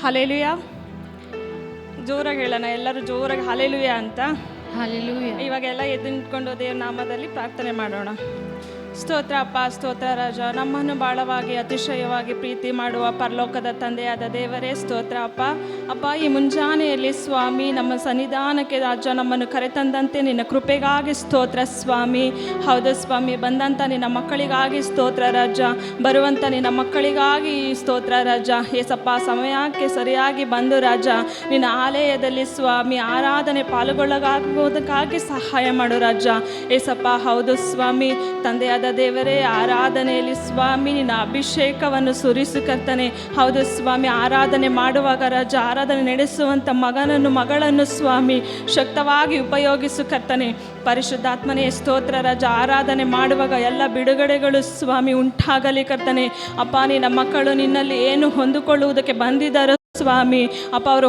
Hallelujah. ಜೋರಾಗಿ ಹೇಳೋಣ, ಎಲ್ಲರೂ ಜೋರಾಗಿ ಹಲ್ಲೆಲೂಯ ಅಂತ. ಹಲ್ಲೆಲೂಯ. ಇವಾಗೆಲ್ಲ ಎದ್ದು ನಿಂತ್ಕೊಂಡು ದೇವ್ರ ನಾಮದಲ್ಲಿ ಪ್ರಾರ್ಥನೆ ಮಾಡೋಣ. ಸ್ತೋತ್ರ ಅಪ್ಪ, ಸ್ತೋತ್ರ ರಾಜ. ನಮ್ಮನ್ನು ಬಾಳವಾಗಿ ಅತಿಶಯವಾಗಿ ಪ್ರೀತಿ ಮಾಡುವ ಪರಲೋಕದ ತಂದೆಯಾದ ದೇವರೇ ಸ್ತೋತ್ರ ಅಪ್ಪ. ಅಪ್ಪ, ಈ ಮುಂಜಾನೆಯಲ್ಲಿ ಸ್ವಾಮಿ ನಮ್ಮ ಸನ್ನಿಧಾನಕ್ಕೆ ರಾಜ ನಮ್ಮನ್ನು ಕರೆತಂದಂತೆ ನಿನ್ನ ಕೃಪೆಗಾಗಿ ಸ್ತೋತ್ರ ಸ್ವಾಮಿ. ಹೌದು ಸ್ವಾಮಿ, ಬಂದಂಥ ನಿನ್ನ ಮಕ್ಕಳಿಗಾಗಿ ಸ್ತೋತ್ರ ರಾಜ, ಬರುವಂಥ ನಿನ್ನ ಮಕ್ಕಳಿಗಾಗಿ ಸ್ತೋತ್ರ ರಾಜ. ಏಸಪ್ಪ, ಸಮಯಕ್ಕೆ ಸರಿಯಾಗಿ ಬಂದು ರಾಜ ನಿನ್ನ ಆಲಯದಲ್ಲಿ ಸ್ವಾಮಿ ಆರಾಧನೆ ಪಾಲ್ಗೊಳ್ಳಗಾಗುವುದಕ್ಕಾಗಿ ಸಹಾಯ ಮಾಡು ರಾಜ. ಏಸಪ್ಪ, ಹೌದು ಸ್ವಾಮಿ, ತಂದೆಯಾದ ದೇವರೇ ಆರಾಧನೆಯಲ್ಲಿ ಸ್ವಾಮಿ ನಿನ್ನ ಅಭಿಷೇಕವನ್ನು ಸುರಿಸು ಕರ್ತನೆ. ಹೌದು ಸ್ವಾಮಿ, ಆರಾಧನೆ ಮಾಡುವಾಗ ರಾಜ ಆರಾಧನೆ ನಡೆಸುವಂಥ ಮಗಳನ್ನು ಸ್ವಾಮಿ ಶಕ್ತವಾಗಿ ಉಪಯೋಗಿಸು ಕರ್ತನೆ. ಪರಿಶುದ್ಧಾತ್ಮನೇ ಸ್ತೋತ್ರ ರಾಜ. ಆರಾಧನೆ ಮಾಡುವಾಗ ಎಲ್ಲ ಬಿಡುಗಡೆಗಳು ಸ್ವಾಮಿ ಉಂಟಾಗಲಿ ಕರ್ತನೆ. ಅಪ್ಪ, ನಿನ್ನ ಮಕ್ಕಳು ನಿನ್ನಲ್ಲಿ ಏನು ಹೊಂದಿಕೊಳ್ಳುವುದಕ್ಕೆ ಬಂದಿದ್ದಾರೋ ಸ್ವಾಮಿ ಅಪ್ಪ, ಅವರು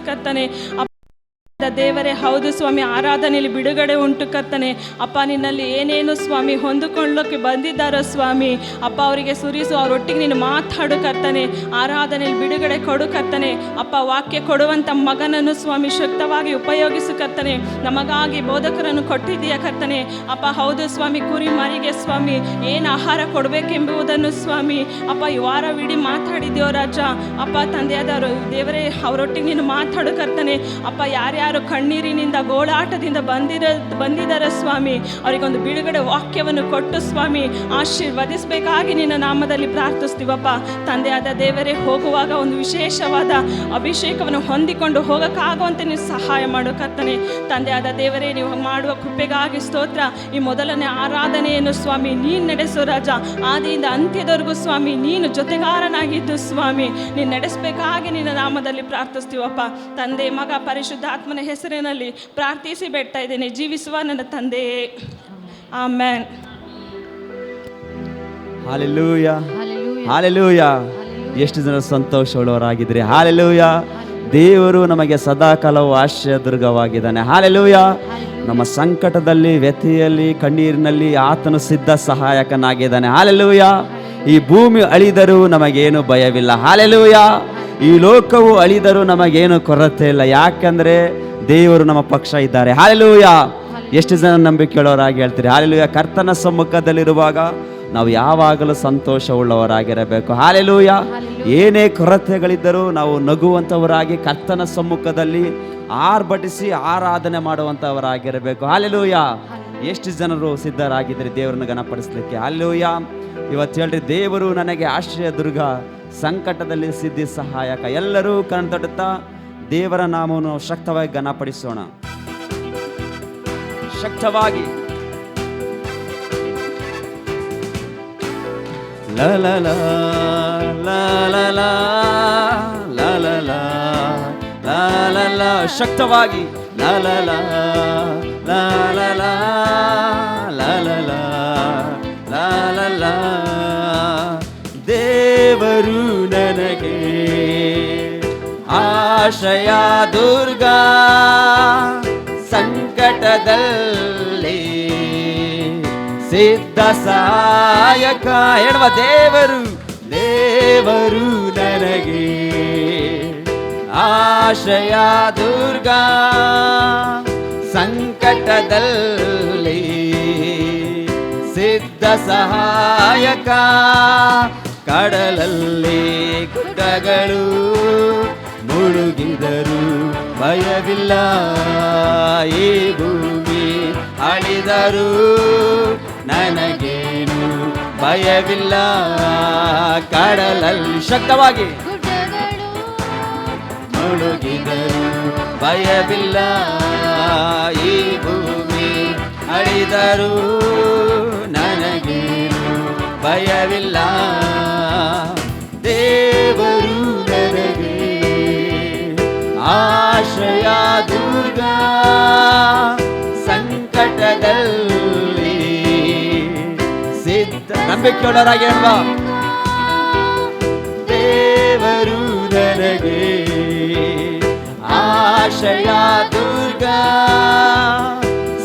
ಕರ್ತನೆ. ದೇವರೇ ಹೌದು ಸ್ವಾಮಿ, ಆರಾಧನೆಯಲ್ಲಿ ಬಿಡುಗಡೆ ಉಂಟು ಕರ್ತನೆ. ಅಪ್ಪ, ನಿನ್ನಲ್ಲಿ ಏನೇನು ಸ್ವಾಮಿ ಹೊಂದಿಕೊಳ್ಳೋಕ್ಕೆ ಬಂದಿದ್ದಾರೋ ಸ್ವಾಮಿ ಅಪ್ಪ, ಅವರಿಗೆ ಸುರಿಸು, ಅವರೊಟ್ಟಿಗೆ ನೀನು ಮಾತಾಡು ಕರ್ತನೆ. ಆರಾಧನೆಯಲ್ಲಿ ಬಿಡುಗಡೆ ಕೊಡು ಕರ್ತನೆ. ಅಪ್ಪ, ವಾಕ್ಯ ಕೊಡುವಂಥ ಮಗನನ್ನು ಸ್ವಾಮಿ ಶಕ್ತವಾಗಿ ಉಪಯೋಗಿಸು ಕರ್ತನೆ. ನಮಗಾಗಿ ಬೋಧಕರನ್ನು ಕೊಟ್ಟಿದ್ದೀಯ ಕರ್ತನೆ. ಅಪ್ಪ, ಹೌದು ಸ್ವಾಮಿ, ಕುರಿ ಮರಿಗೆ ಸ್ವಾಮಿ ಏನು ಆಹಾರ ಕೊಡಬೇಕೆಂಬುದನ್ನು ಸ್ವಾಮಿ ಅಪ್ಪ ಈ ವಾರವಿಡೀ ಮಾತಾಡಿದ್ಯೋ ರಾಜ. ಅಪ್ಪ, ತಂದೆಯಾದವರು ದೇವರೇ ಅವರೊಟ್ಟಿಗೆ ನೀನು ಮಾತಾಡು ಕರ್ತನೆ. ಅಪ್ಪ, ಯಾರ್ಯಾರು ಕಣ್ಣೀರಿನಿಂದ ಗೋಳಾಟದಿಂದ ಬಂದಿದ್ದಾರೆ ಸ್ವಾಮಿ, ಅವರಿಗೊಂದು ಬಿಡುಗಡೆ ವಾಕ್ಯವನ್ನು ಕೊಟ್ಟು ಸ್ವಾಮಿ ಆಶೀರ್ವದಿಸಬೇಕಾಗಿ ನಿನ್ನ ನಾಮದಲ್ಲಿ ಪ್ರಾರ್ಥಿಸ್ತೀವಪ್ಪ. ತಂದೆಯಾದ ದೇವರೇ, ಹೋಗುವಾಗ ಒಂದು ವಿಶೇಷವಾದ ಅಭಿಷೇಕವನ್ನು ಹೊಂದಿಕೊಂಡು ಹೋಗೋಕ್ಕಾಗುವಂತೆ ನೀವು ಸಹಾಯ ಮಾಡು ಕರ್ತನೆ. ತಂದೆಯಾದ ದೇವರೇ, ನೀವು ಮಾಡುವ ಕೃಪೆಗಾಗಿ ಸ್ತೋತ್ರ. ಈ ಮೊದಲನೇ ಆರಾಧನೆಯನ್ನು ಸ್ವಾಮಿ ನೀನು ನಡೆಸು ರಾಜ. ಆದಿಯಿಂದ ಅಂತ್ಯದವರೆಗೂ ಸ್ವಾಮಿ ನೀನು ಜೊತೆಗಾರನಾಗಿದ್ದು ಸ್ವಾಮಿ ನೀನು ನಡೆಸಬೇಕಾಗಿ ನಿನ್ನ ನಾಮದಲ್ಲಿ ಪ್ರಾರ್ಥಿಸ್ತೀವಪ್ಪ. ತಂದೆ, ಮಗ, ಪರಿಶುದ್ಧಾತ್ಮನ ಹೆಸರಿನಲ್ಲಿ ಪ್ರಾರ್ಥಿಸಿ ಬೇಡ್ತಾ ಇದ್ದೇನೆ, ಜೀವಿಸುವ ನನ್ನ ತಂದೆಯೇ, ಆಮೆನ್. Hallelujah, hallelujah. ಎಷ್ಟು ಜನ ಸಂತೋಷವುಳ್ಳವರಾಗಿದ್ರಿ. ಹಾಲೆಲೂಯ. ದೇವರು ನಮಗೆ ಸದಾಕಾಲವು ಆಶ್ರಯದುರ್ಗವಾಗಿದ್ದಾನೆ. ಹಾಲೆಲೂಯ. ನಮ್ಮ ಸಂಕಟದಲ್ಲಿ, ವ್ಯಥೆಯಲ್ಲಿ, ಕಣ್ಣೀರಿನಲ್ಲಿ ಆತನು ಸಿದ್ಧ ಸಹಾಯಕನಾಗಿದ್ದಾನೆ. ಹಾಲೆಲೂಯ. ಈ ಭೂಮಿ ಅಳಿದರೂ ನಮಗೇನು ಭಯವಿಲ್ಲ. ಹಾಲೆಲೂಯ. ಈ ಲೋಕವು ಅಳಿದರೂ ನಮಗೇನು ಕೊರತೆ ಇಲ್ಲ, ಯಾಕಂದರೆ ದೇವರು ನಮ್ಮ ಪಕ್ಷ ಇದ್ದಾರೆ. ಹಾಲೆಲೂಯ. ಎಷ್ಟು ಜನ ನಂಬಿಕೆಯುಳ್ಳವರಾಗಿ ಹೇಳ್ತೀರಿ. ಹಾಲೆಲೂಯ. ಕರ್ತನ ಸಮ್ಮುಖದಲ್ಲಿರುವಾಗ ನಾವು ಯಾವಾಗಲೂ ಸಂತೋಷವುಳ್ಳವರಾಗಿರಬೇಕು. ಹಾಲೆಲೂಯ. ಏನೇ ಕೊರತೆಗಳಿದ್ದರೂ ನಾವು ನಗುವಂಥವರಾಗಿ ಕರ್ತನ ಸಮ್ಮುಖದಲ್ಲಿ ಆರ್ಭಟಿಸಿ ಆರಾಧನೆ ಮಾಡುವಂಥವರಾಗಿರಬೇಕು. ಹಾಲೆಲೂಯ. ಎಷ್ಟು ಜನರು ಸಿದ್ಧರಾಗಿದ್ದರೆ ದೇವರನ್ನು ಘನಪಡಿಸಲಿಕ್ಕೆ. ಹಾಲೆಲೂಯ. ಇವತ್ತು ಹೇಳ್ರಿ, ದೇವರು ನನಗೆ ಆಶ್ರಯ ದುರ್ಗ, ಸಂಕಟದಲ್ಲಿ ಸಿದ್ಧಿ ಸಹಾಯಕ. ಎಲ್ಲರೂ ಕಣ್ತಡುತ್ತಾ ದೇವರ ನಾಮವನ್ನು ಶಕ್ತವಾಗಿ ಘನಪಡಿಸೋಣ. ಶಕ್ತವಾಗಿ ಲ ಲ ಲ ಲ ಲ ಲ ಲ ಲ ಲ ಲ ಲ, ಶಕ್ತವಾಗಿ ಲ ಲ ಲ ಲ ಲ ಲ ಲ ಲ ಲ ಲ ಲ. ದೇವರು ನನಗೆ ಆಶ್ರಯ ದುರ್ಗ, ಸಂಕಟದಲ್ಲಿ ಸಿದ್ಧ ಸಹಾಯಕ. ಹೇಳುವ, ದೇವರು ನನಗೆ ಆಶ್ರಯ ದುರ್ಗ, ಸಂಕಟದಲ್ಲಿ ಸಿದ್ಧ ಸಹಾಯಕ. ಕಡಲಲ್ಲಿ ಗುಡ್ಡಗಳು ಮುಳುಗಿದರು ಭಯವಿಲ್ಲ, ಈ ಭೂಮಿ ಅಳಿದರು ನನಗೇನು ಭಯವಿಲ್ಲ. ಕಡಲಲ್ಲಿ ಶಕ್ತವಾಗಿ ಮುಳುಗಿದರು ಭಯವಿಲ್ಲ, ಈ ಭೂಮಿ ಅಳಿದರು ನನಗೇನು ಭಯವಿಲ್ಲ. ದೇವರು ನನಗೆ ಆಶ್ರಯ ದುರ್ಗ, ಸಂಕಟದಲ್ಲಿ ಸಿದ್ಧ ನಂಬಿಕೆಯುಳ್ಳವರಾಗಿ ಹೇಳುವ, ದೇವರು ನನಗೆ ಆಶ್ರಯ ದುರ್ಗ,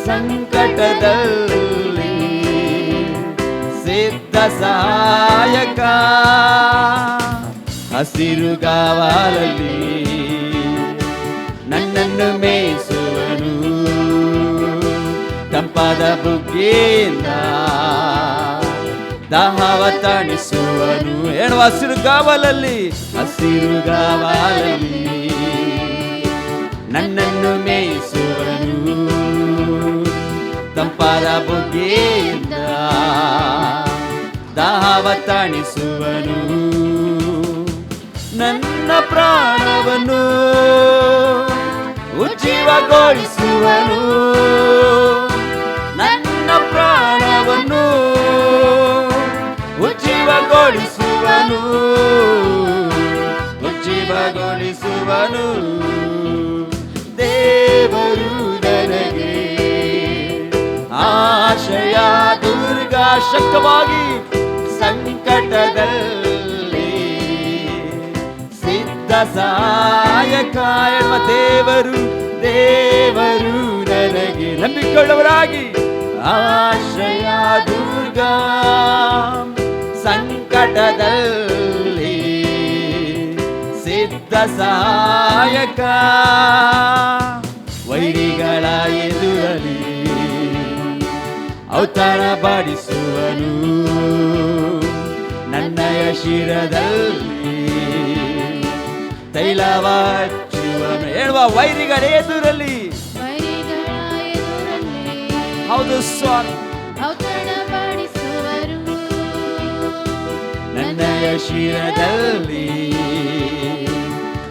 ಸಂಕಟದಲ್ಲಿ ಸಿದ್ಧ ಸಹಾಯಕ, ಹಸಿರುಗಾವಲಲ್ಲಿ ನನ್ನನ್ನು ಮೇಯಿಸುವನು, ತಂಪಾದ ಬುಗ್ಗೆಯಿಂದ ದಾಹವ ತಣಿಸುವನು. ಹೇಳುವ, ಹಸಿರುಗಾವಲಲ್ಲಿ ನನ್ನನ್ನು ಮೇಯಿಸುವನು, ತಂಪಾದ ಬುಗ್ಗೆಯಿಂದ ದಾಹವ ತಣಿಸುವನು. ನನ್ನ ಪ್ರಾಣವನ್ನು ಉಜ್ಜೀವಗೊಳಿಸುವನು, ನನ್ನ ಪ್ರಾಣವನ್ನು ಉಜ್ಜೀವಗೊಳಿಸುವನು, ಉಜ್ಜೀವಗೊಳಿಸುವನು. ದೇವರು ನನಗೆ ಆಶ್ರಯ ದುರ್ಗ, ಶಕ್ತವಾಗಿ ಸಂಕಟದಲ್ಲಿ ಸಿದ್ಧ ಸಹಾಯಕ ಎನ್ನುವ ದೇವರು, ದೇವರು ನನಗೆ ನಂಬಿಕೊಳ್ಳುವರಾಗಿ ಆಶ್ರಯ ದುರ್ಗ, ಸಂಕಟದಲ್ಲಿ ಸಿದ್ಧ ಸಹಾಯಕ, ವೈರಿಗಳ ಎದುರಲ್ಲಿ ಔತಣ ಬಡಿಸುವನು, ನನ್ನಯ ಶಿರದಲ್ಲಿ ತೈಲವ ಹಚ್ಚುವನು. ಹೇಳುವ, ವೈರಿಗಳ ಎದುರಲ್ಲಿ, ಹೌದು ಸ್ವಾಮಿ, ನನ್ನಯ ಶಿರದಲ್ಲಿ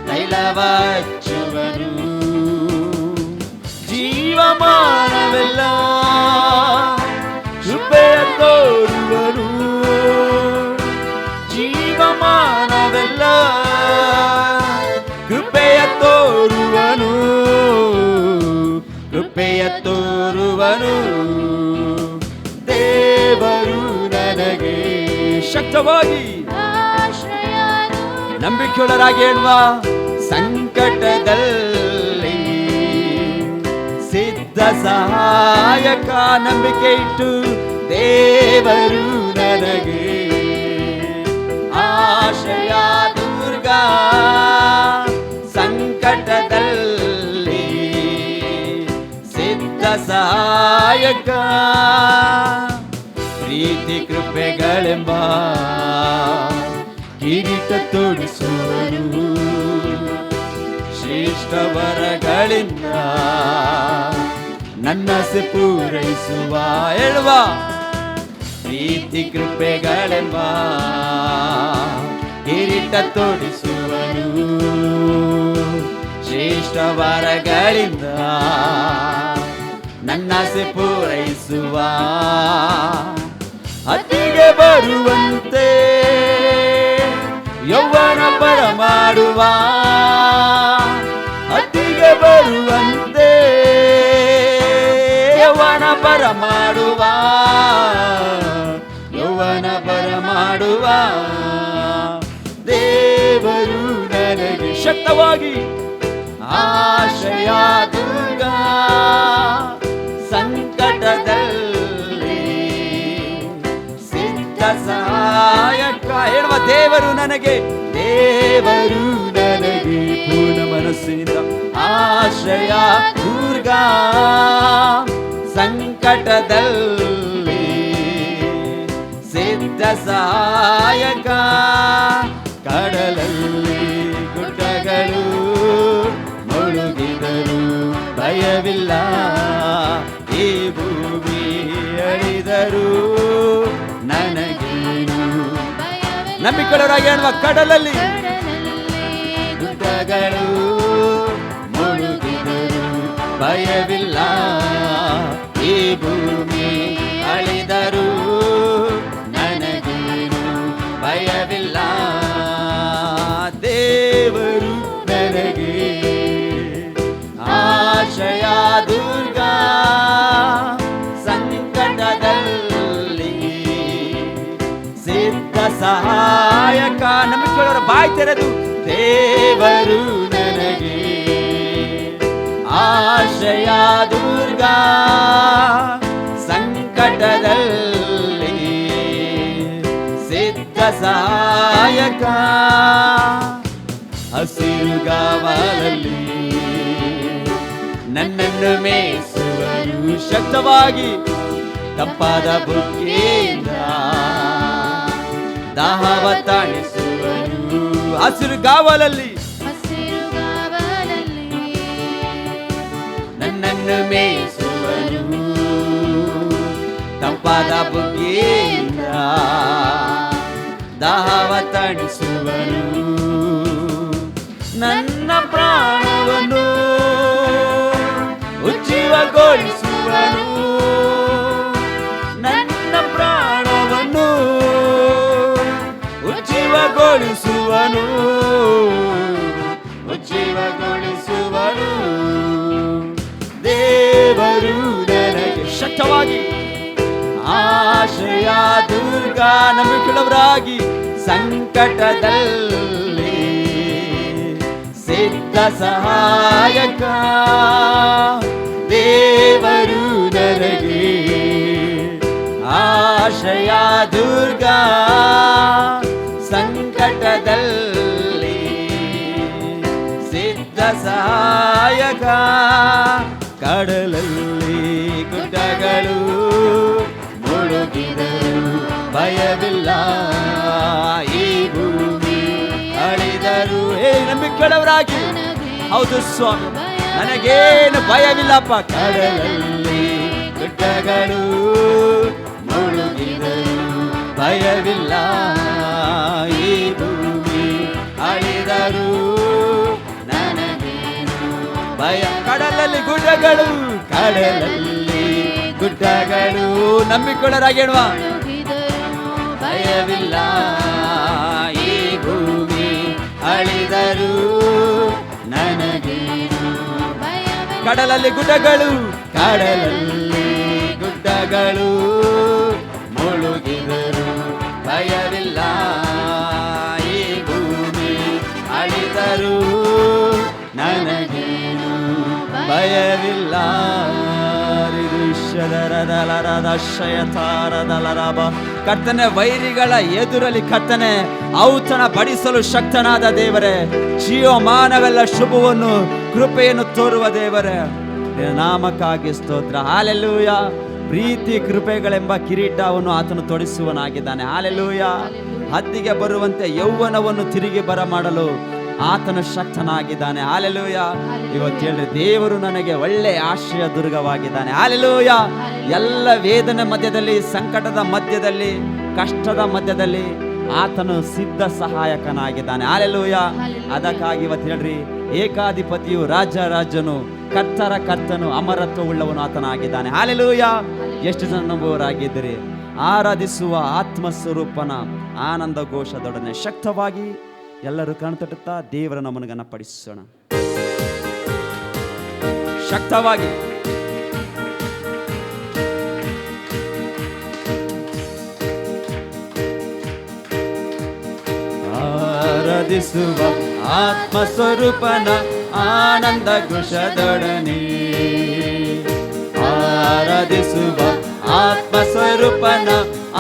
ತೈಲವ ಹಚ್ಚುವನು, ಜೀವಮಾನವೆಲ್ಲ ಕೃಪೆಯ ತೋರುವನು, ಜೀವಮಾನವೆಲ್ಲ ಕೃಪೆಯ ತೋರುವನು, ಕೃಪೆಯ ತೋರುವನು. ದೇವರು ನನಗೆ ಶಕ್ತವಾಗಿ ನಂಬಿಕೆಯುಳ್ಳವರಾಗಿ ಹೇಳುವ, ಸಂಕಟದಲ್ಲಿ ಸಿದ್ಧ ಸಹಾಯಕ, ನಂಬಿಕೆ ಇಟ್ಟು ದೇವರು ನನಗೆ ಆಶ್ರಯ ದುರ್ಗ, ಸಂಕಟದಲ್ಲಿ ಸಿದ್ಧ ಸಹಾಯಕ, ಪ್ರೀತಿ ಕೃಪೆಗಳೆಂಬ ಕಿರೀಟ ತೊಡಿಸುವನು, ಶ್ರೇಷ್ಠ ವರಗಳಿಂದ ನನ್ನಸೆ ಪೂರೈಸುವ. ಹೇಳುವ, ಪ್ರೀತಿ ಕೃಪೆಗಳೆಂಬ ಕಿರೀಟ ತೊಡಿಸುವನು, ಶ್ರೇಷ್ಠ ವರಗಳಿಂದ ನನ್ನಸೆ ಪೂರೈಸುವ. ಅತಿಗೆ ಬರುವಂತೆ ಯೌವನ ಬರಮಾಡುವ, ಅತಿಗೆ ಬರುವಂತೆ ಯೌವನ ಬರಮಾಡುವ, ಯೌವನ ಬರಮಾಡುವ. ದೇವರು ನನಗೆ ಶಕ್ತವಾಗಿ ಆಶ್ರಯ ದುರ್ಗ, ಸಂಕಟದಲ್ಲಿ ಸಿದ್ಧ ಸಹಾಯಕ. ಹೇಳುವ, ದೇವರು ನನಗೆ, ದೇವರು ನನಗೆ ಪೂರ್ಣ ಮನಸ್ಸಿನಿಂದ ಆಶ್ರಯ ದುರ್ಗ, ಸಂಕಟದಲ್ಲಿ ಸಿದ್ಧ ಸಹಾಯಕ. ಕಡಲಲ್ಲಿ ಗುಡ್ಡಗಳು ಮುಳುಗಿದರು ಭಯವಿಲ್ಲ, ಈ ಭೂಮಿ ಅಳಿದರು ನನಗೇನು. ನಂಬಿಕೊಳ್ಳೋರಾಗಿ ಹೇಳುವ, ಕಡಲಲ್ಲಿ ಗುಡ್ಡಗಳು ಮುಳುಗಿದರು ಭಯವಿಲ್ಲ, ಈ ಭೂಮಿ ಅಳಿದರು ನನಗೇನು ಭಯವಿಲ್ಲ. ದೇವರು ನನಗೆ ಆಶ್ರಯ ದುರ್ಗ, ಸಂಕಟದಲ್ಲಿ ಸಹಾಯಕ. ನಮಗೆ ಕೇಳೋರ ಬಾಯಿ ತೆರೆದು ದೇವರು ನನಗೆ ಆಶ್ರಯ ದುರ್ಗ, ಸಂಕಟದಲ್ಲಿ ಸಿದ್ಧ ಸಹಾಯಕ, ಹಸಿರುಗಾವಲಲ್ಲಿ ನನ್ನನ್ನು ಮೇಯಿಸುವರು. ಶಕ್ತವಾಗಿ ತಂಪಾದ ಬುಗ್ಗೆಯಿಂದ ದಾಹವ ತಣಿಸುವರು. ಹಸಿರುಗಾವಲಲ್ಲಿ ನನ್ನನ್ನು ಮೇಯಿಸುವರು. ತಂಪಾದ ಬುಗ್ಗೆಯಿಂದ ದಾಹವ ತಣಿಸುವರು. ನನ್ನ ಪ್ರಾಣವನ್ನು ಉಜ್ಜೀವಗೊಳಿಸುವನು. ನನ್ನ ಪ್ರಾಣವನ್ನು ಉಜ್ಜೀವಗೊಳಿಸುವನು. ಉಜ್ಜೀವಗೊಳಿಸುವನು ದೇವರು ನನಗೆ. ಶಕ್ತವಾಗಿ ಆಶ್ರಯ ದುರ್ಗ, ನಂಬಿಕೆಯುಳ್ಳವರಾಗಿ ಸಂಕಟದಲ್ಲಿ ಸಿದ್ಧ ಸಹಾಯಕ, ದೇವರು ನನಗೆ ಆಶ್ರಯ ದುರ್ಗ, ಸಂಕಟದಲ್ಲಿ ಸಿದ್ಧ ಸಹಾಯಕ. ಕಡಲಲ್ಲಿ ಗುಡ್ಡಗಳು ಮುಳುಗಿದರು ಭಯವಿಲ್ಲ, ಈ ಭೂಮಿ ಅಳಿದರು. ನಂಬಿಕೆಯುಳ್ಳವರಾಗಿ ಹೌದು ಸ್ವಾಮಿ, ನನಗೇನು ಭಯವಿಲ್ಲಪ್ಪ. ಕಡಲಲ್ಲಿ ಗುಡ್ಡಗಳು ಮುಳುಗಿದರು ಭಯವಿಲ್ಲ, ಈ ಭೂಮಿ ಅಳಿದರು ನನಗೇನು ಭಯ. ಕಡಲಲ್ಲಿ ಗುಡ್ಡಗಳು, ಕಡಲಲ್ಲಿ ಗುಡ್ಡಗಳು, ನಂಬಿಕೊಳ್ಳರಾಗಿ ಹೇಳುವ ಭಯವಿಲ್ಲ, ಈ ಭೂಮಿ ಅಳಿದರು ನನಗೇನು. ಕಡಲಲ್ಲಿ ಗುಡ್ಡಗಳು, ಕಡಲಲ್ಲಿ ಗುಡ್ಡಗಳು ಮುಳುಗಿದರು ಭಯವಿಲ್ಲ, ಈ ಭೂಮಿ ಅಳಿದರು ನನಗೇನು ಭಯವಿಲ್ಲ. ಕರ್ತನೆ, ವೈರಿಗಳ ಎದುರಲ್ಲಿ ಕರ್ತನೆ ಔತಣ ಬಡಿಸಲು ಶಕ್ತನಾದ ದೇವರೇ, ಜೀವಮಾನವೆಲ್ಲ ಶುಭವನ್ನು ಕೃಪೆಯನ್ನು ತೋರುವ ದೇವರೇ, ನಾಮಕ್ಕಾಗಿ ಸ್ತೋತ್ರ. ಹಾಲೆಲೂಯ. ಪ್ರೀತಿ ಕೃಪೆಗಳೆಂಬ ಕಿರೀಟವನ್ನು ಆತನು ತೊಡಿಸುವನಾಗಿದ್ದಾನೆ. ಹಾಲೆಲೂಯ. ಹದ್ದಿಗೆ ಬರುವಂತೆ ಯೌವನವನ್ನು ತಿರುಗಿ ಬರಮಾಡಲು ಆತನು ಶಕ್ತನಾಗಿದ್ದಾನೆ. ಹಾಲೆಲೂಯ. ಇವತ್ತು ಹೇಳ್ರಿ, ದೇವರು ನನಗೆ ಒಳ್ಳೆ ಆಶ್ರಯ ದುರ್ಗವಾಗಿದ್ದಾನೆ. ಹಾಲೆಲೂಯ. ಎಲ್ಲ ವೇದನೆ ಮಧ್ಯದಲ್ಲಿ, ಸಂಕಟದ ಮಧ್ಯದಲ್ಲಿ, ಕಷ್ಟದ ಮಧ್ಯದಲ್ಲಿ ಆತನು ಸಿದ್ಧ ಸಹಾಯಕನಾಗಿದ್ದಾನೆ. ಹಾಲೆಲೂಯ. ಅದಕ್ಕಾಗಿ ಇವತ್ತು ಹೇಳ್ರಿ, ಏಕಾಧಿಪತಿಯು ರಾಜನು, ಕರ್ತರ ಕರ್ತನು, ಅಮರತ್ವ ಉಳ್ಳವನು ಆತನಾಗಿದ್ದಾನೆ. ಹಾಲೆಲೂಯ. ಎಷ್ಟು ಜನ ನಂಬುವರಾಗಿದ್ದೀರಿ? ಆರಾಧಿಸುವ ಆತ್ಮಸ್ವರೂಪನ ಆನಂದ ಘೋಷದೊಡನೆ ಶಕ್ತವಾಗಿ ಎಲ್ಲರೂ ಕಣ್ತಟ್ಟುತ್ತಾ ದೇವರ ನಮ್ಮನ್ನು ಘನಪಡಿಸೋಣ. ಶಕ್ತವಾಗಿ ಆರಾಧಿಸುವ ಆತ್ಮಸ್ವರೂಪನ ಆನಂದ ಘೋಷದೊಡನೆ, ಆರಾಧಿಸುವ ಆತ್ಮಸ್ವರೂಪನ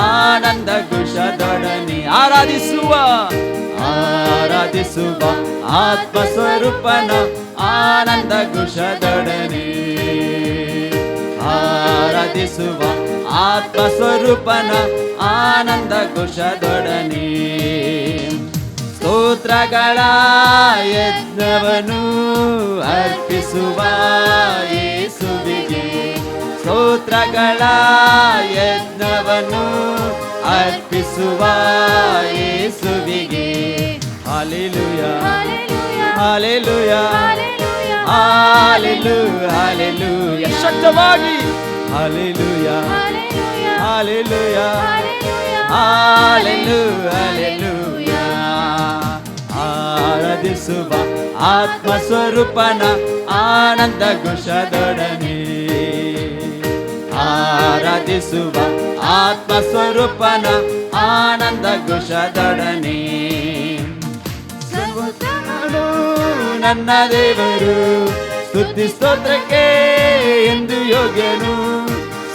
ಆನಂದ ಘೋಷದೊಡನೆ, ಆರಾಧಿಸುವ ಆತ್ಮಸ್ವರೂಪನ ಆನಂದ ಘೋಷದೊಡನೆ, ಆರಾಧಿಸುವ ಆತ್ಮಸ್ವರೂಪನ ಆನಂದ ಘೋಷದೊಡನೆ. ಸ್ತೋತ್ರಗಳ ಯಜ್ಞವನ್ನು ಅರ್ಪಿಸುವ ಯೇಸುವಿಗೆ, ಸ್ತೋತ್ರಗಳ ಯಜ್ಞವನ್ನು ಅರ್ಪಿಸುವ ಯೇಸುವಿಗೆ. Hallelujah, hallelujah, hallelujah, hallelujah. ಶಕ್ತವಾಗಿ ಹಾಲೆಲೂಯ, ಹಾಲೆಲೂಯ, ಹಾಲೆಲೂಯ, ಹಾಲೆಲೂಯ. ಆರಾಧಿಸುವ ಆತ್ಮಸ್ವರೂಪನ ಆನಂದ ಘೋಷದೊಡನೆ, ಆರಾಧಿಸುವ ಆತ್ಮಸ್ವರೂಪನ ಆನಂದ ಘೋಷದೊಡನೆ. ಸರ್ವೋತ್ತಮನು ನನ್ನ ದೇವರು, ಸ್ತುತಿ ಸ್ತೋತ್ರಕ್ಕೆ ಎಂದು ಯೋಗ್ಯನು.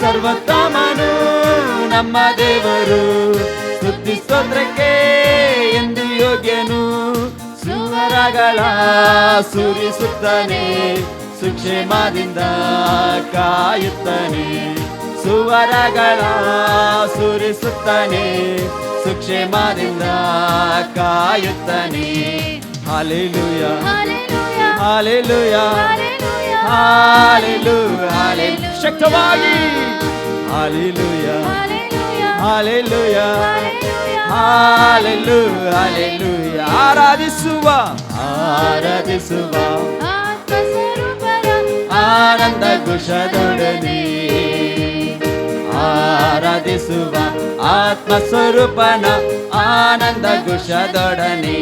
ಸರ್ವೋತ್ತಮನು ನಮ್ಮ ದೇವರು, ಸ್ತುತಿ ಸ್ತೋತ್ರಕ್ಕೆ ಎಂದು ಯೋಗ್ಯನು. ಸುವರಗಳ ಸುರಿಸುತ್ತಾನೆ, ಸುಕ್ಷೇಮದಿಂದ ಕಾಯುತ್ತಾನೆ. ಸುವರಗಳ ಸುರಿಸುತ್ತಾನೆ, ಸುಕ್ಷೇಮದಿಂದ ಕಾಯುತ್ತಾನೆ. Hallelujah hallelujah hallelujah hallelujah. ಶಕ್ತವಾಗಿ ಹಾಲೆಲೂಯ ಹಾಲೆಲೂಯ ಹಾಲೆಲೂಯ ಹಾಲೆಲೂಯ. ಆರಾಧಿಸುವ ಆರಾಧಿಸುವ ಆನಂದ ಘೋಷದೊಡನೆ. ಆರಾಧಿಸುವ ಆತ್ಮ ಸ್ವರೂಪನ ಆನಂದ ಘೋಷದೊಡನೆ.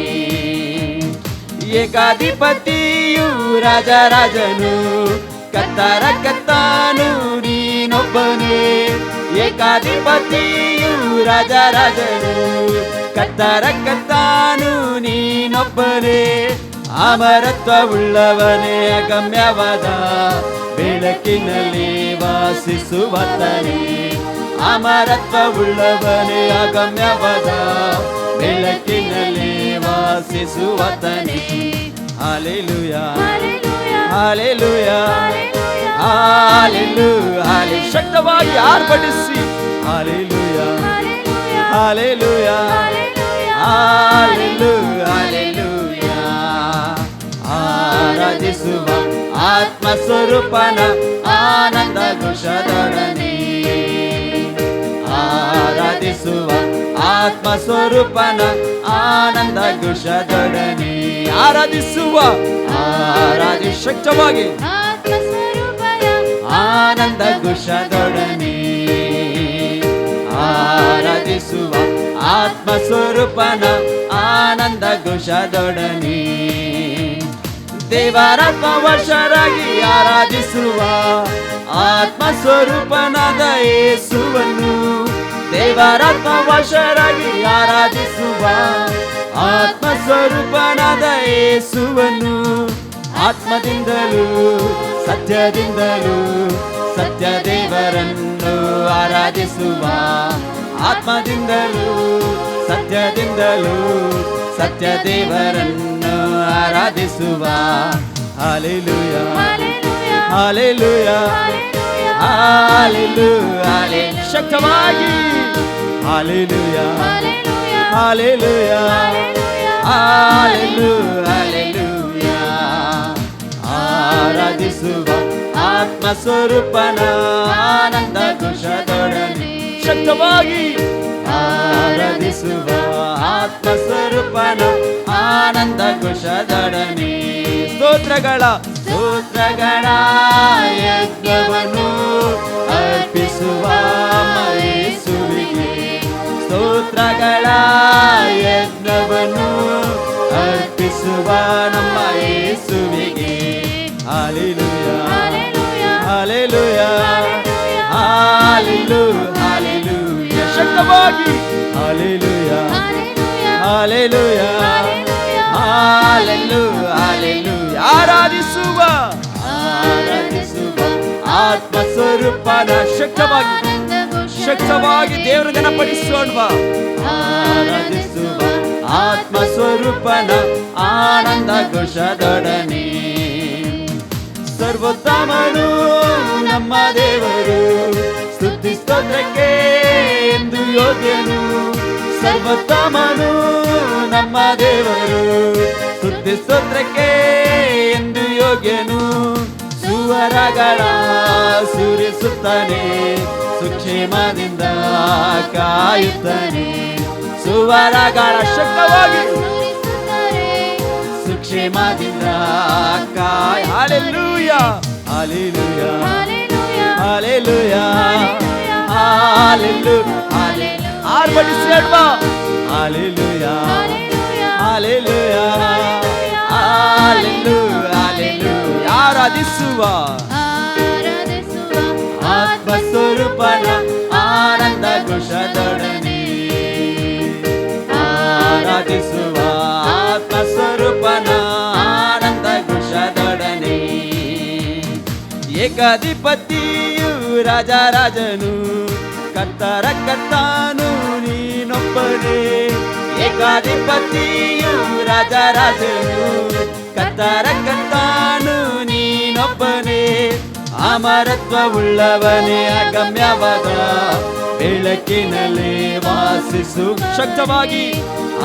ಏಕಾಧಿಪತಿಯು ರಾಜರಾಜನು, ಕತ್ತರ ಕತ್ತಾನು ನೀನೊಬ್ಬನೇ. ಏಕಾಧಿಪತಿಯು ರಾಜರಾಜನು, ಕತ್ತರ ಕತ್ತಾನು ನೀನೊಬ್ಬನೇ. ಅಮರತ್ವವುಳ್ಳವನೇ, ಅಗಮ್ಯವಾದ ಬೆಳಕಿನಲ್ಲಿ ವಾಸಿಸುವತನೇ. ಅಮರತ್ವವುಳ್ಳವನೇ, ಅಗಮ್ಯವಾದ ಬೆಳಕಿನಲ್ಲಿ ವಾಸಿಸುವತನೇ. ಹಾಲೆಲೂಯ ಹಾಲೆಲೂಯ ಹಾಲೆಲೂಯ ಹಾಲೆ. ಶಕ್ತವಾಗಿ ಆರ್ಭಟಿಸಿ ಹಾಲೆಲೂಯ ಹಾಲೆಲೂಯ ಹಾಲೆಲೂಯ ಹಾಲೆಲೂಯ. ಆರಾಧಿಸುವ ಆತ್ಮ ಸ್ವರೂಪನ ಆನಂದ ಘೋಷದೊಡನೆ. ಆರಾಧಿಸುವ ಆತ್ಮ ಸ್ವರೂಪನ ಆನಂದ ಘೋಷದೊಡನೆ. ಆರಾಧಿಸುವ ಶಕ್ತವಾಗಿ ಆನಂದ ಘೋಷದೊಡನೆ. ಆರಾಧಿಸುವ ಆತ್ಮ ಸ್ವರೂಪನ ಆನಂದ ಘೋಷದೊಡನೆ. ದೇವರಾತ್ಮ ವಶರಾಗಿ ಆರಾಧಿಸುವ ಆತ್ಮ ಸ್ವರೂಪನಾದ ಯೇಸುವನ್ನು. ದೇವರಾತ್ಮ ವಶರಾಗಿ ಆರಾಧಿಸುವ ಆತ್ಮ ಸ್ವರೂಪನಾದ ಯೇಸುವನ್ನು. ಆತ್ಮದಿಂದಲೂ ಸತ್ಯದಿಂದಲೂ ಸತ್ಯ ದೇವರನ್ನು ಆರಾಧಿಸುವ. ಆತ್ಮದಿಂದಲೂ ಸತ್ಯದಿಂದಲೂ ಸತ್ಯ ದೇವರನ್ನು ಆರಾಧಿಸುವ. ಹಾಲೆಲೂಯ ಹಾಲೆಲೂಯ ಹಾಲೆಲೂಯ ಹಾಲೆ. ಶಕ್ತವಾಗಿ ಹಾಲೆಲೂಯ ಹಾಲೆಲೂಯ ಹಾಲೆಲೂಯ ಹಾಲೆಲೂಯ. ಆರಾಧಿಸುವ ಆತ್ಮ ಸ್ವರೂಪನ ಆನಂದ ಘೋಷದೊಡನೆ. ಶಕ್ತವಾಗಿ ಆರಾಧಿಸುವ ಆತ್ಮ ಸ್ವರೂಪನ ಆನಂದ ಘೋಷದೊಡನೆ. ಸ್ತೋತ್ರಗಳ ಯಜ್ಞವನ್ನು ಅರ್ಪಿಸುವ ಯೇಸುವಿಗೆ. ಸ್ತೋತ್ರಗಳ ಯಜ್ಞವನ್ನು ಅರ್ಪಿಸುವ ನಮ್ಮ ಯೇಸುವಿಗೆ. Hallelujah hallelujah hallelujah hallelujah. ಶಕ್ತವಾಗಿ ಹಾಲೆಲೂಯ ಹಾಲೆಲೂಯ ಹಾಲೆಲೂಯ ಹಾಲೆಲೂಯ. ಆರಾಧಿಸುವ ಆತ್ಮ ಸ್ವರೂಪನ ಶಕ್ತವಾಗಿ ದೇವರ ಘನಪಡಿಸೋಣ. ಆರಾಧಿಸುವ ಆತ್ಮ ಸ್ವರೂಪನ ಆನಂದ ಘೋಷದೊಡನೆ. ಸರ್ವೋತ್ತಮನು ನಮ್ಮ ದೇವರು, ಸ್ತುತಿ ಸ್ತೋತ್ರಕ್ಕೆ ಎಂದು ಯೋಗ್ಯನು. ಸರ್ವೋತ್ತಮನು ನಮ್ಮ ದೇವರು, ಸ್ತುತಿ ಸ್ತೋತ್ರಕ್ಕೆ ಎಂದು ಯೋಗ್ಯನು. ಸುವರಗಳ ಸುರಿಸುತ್ತಾನೆ, ಸುಕ್ಷೇಮದಿಂದ ಕಾಯುತ್ತಾನೆ. ಸುವರಗಳ ಶಕ್ತವಾಗಿ ಸುಕ್ಷೇಮದಿಂದ ಕಾಯ. Hallelujah hallelujah hallelujah hallelujah. ಆರ್ಭಟಿಸಿ ಅಲ್ವಾ? Hallelujah hallelujah hallelujah hallelujah. ಆರಾಧಿಸುವ ಆತ್ಮ ಸ್ವರೂಪನ ಆನಂದ ಘೋಷದೊಡನೆ. ಏಕಾಧಿಪತಿಯು ರಾಜರಾಜನು ಕರ್ತರ ಕರ್ತಾನು ನೀನೊಬ್ಬನೇ. ಏಕಾಧಿಪತಿಯು ರಾಜರಾಜನು ಕರ್ತರ ಕರ್ತಾನು ನೀನೊಬ್ಬನೇ. ಅಮರತ್ವವುಳ್ಳವನೇ ಅಗಮ್ಯವಾದ ಬೆಳಕಿನಲ್ಲಿ ವಾಸಿಸು ಶಕ್ತವಾಗಿ.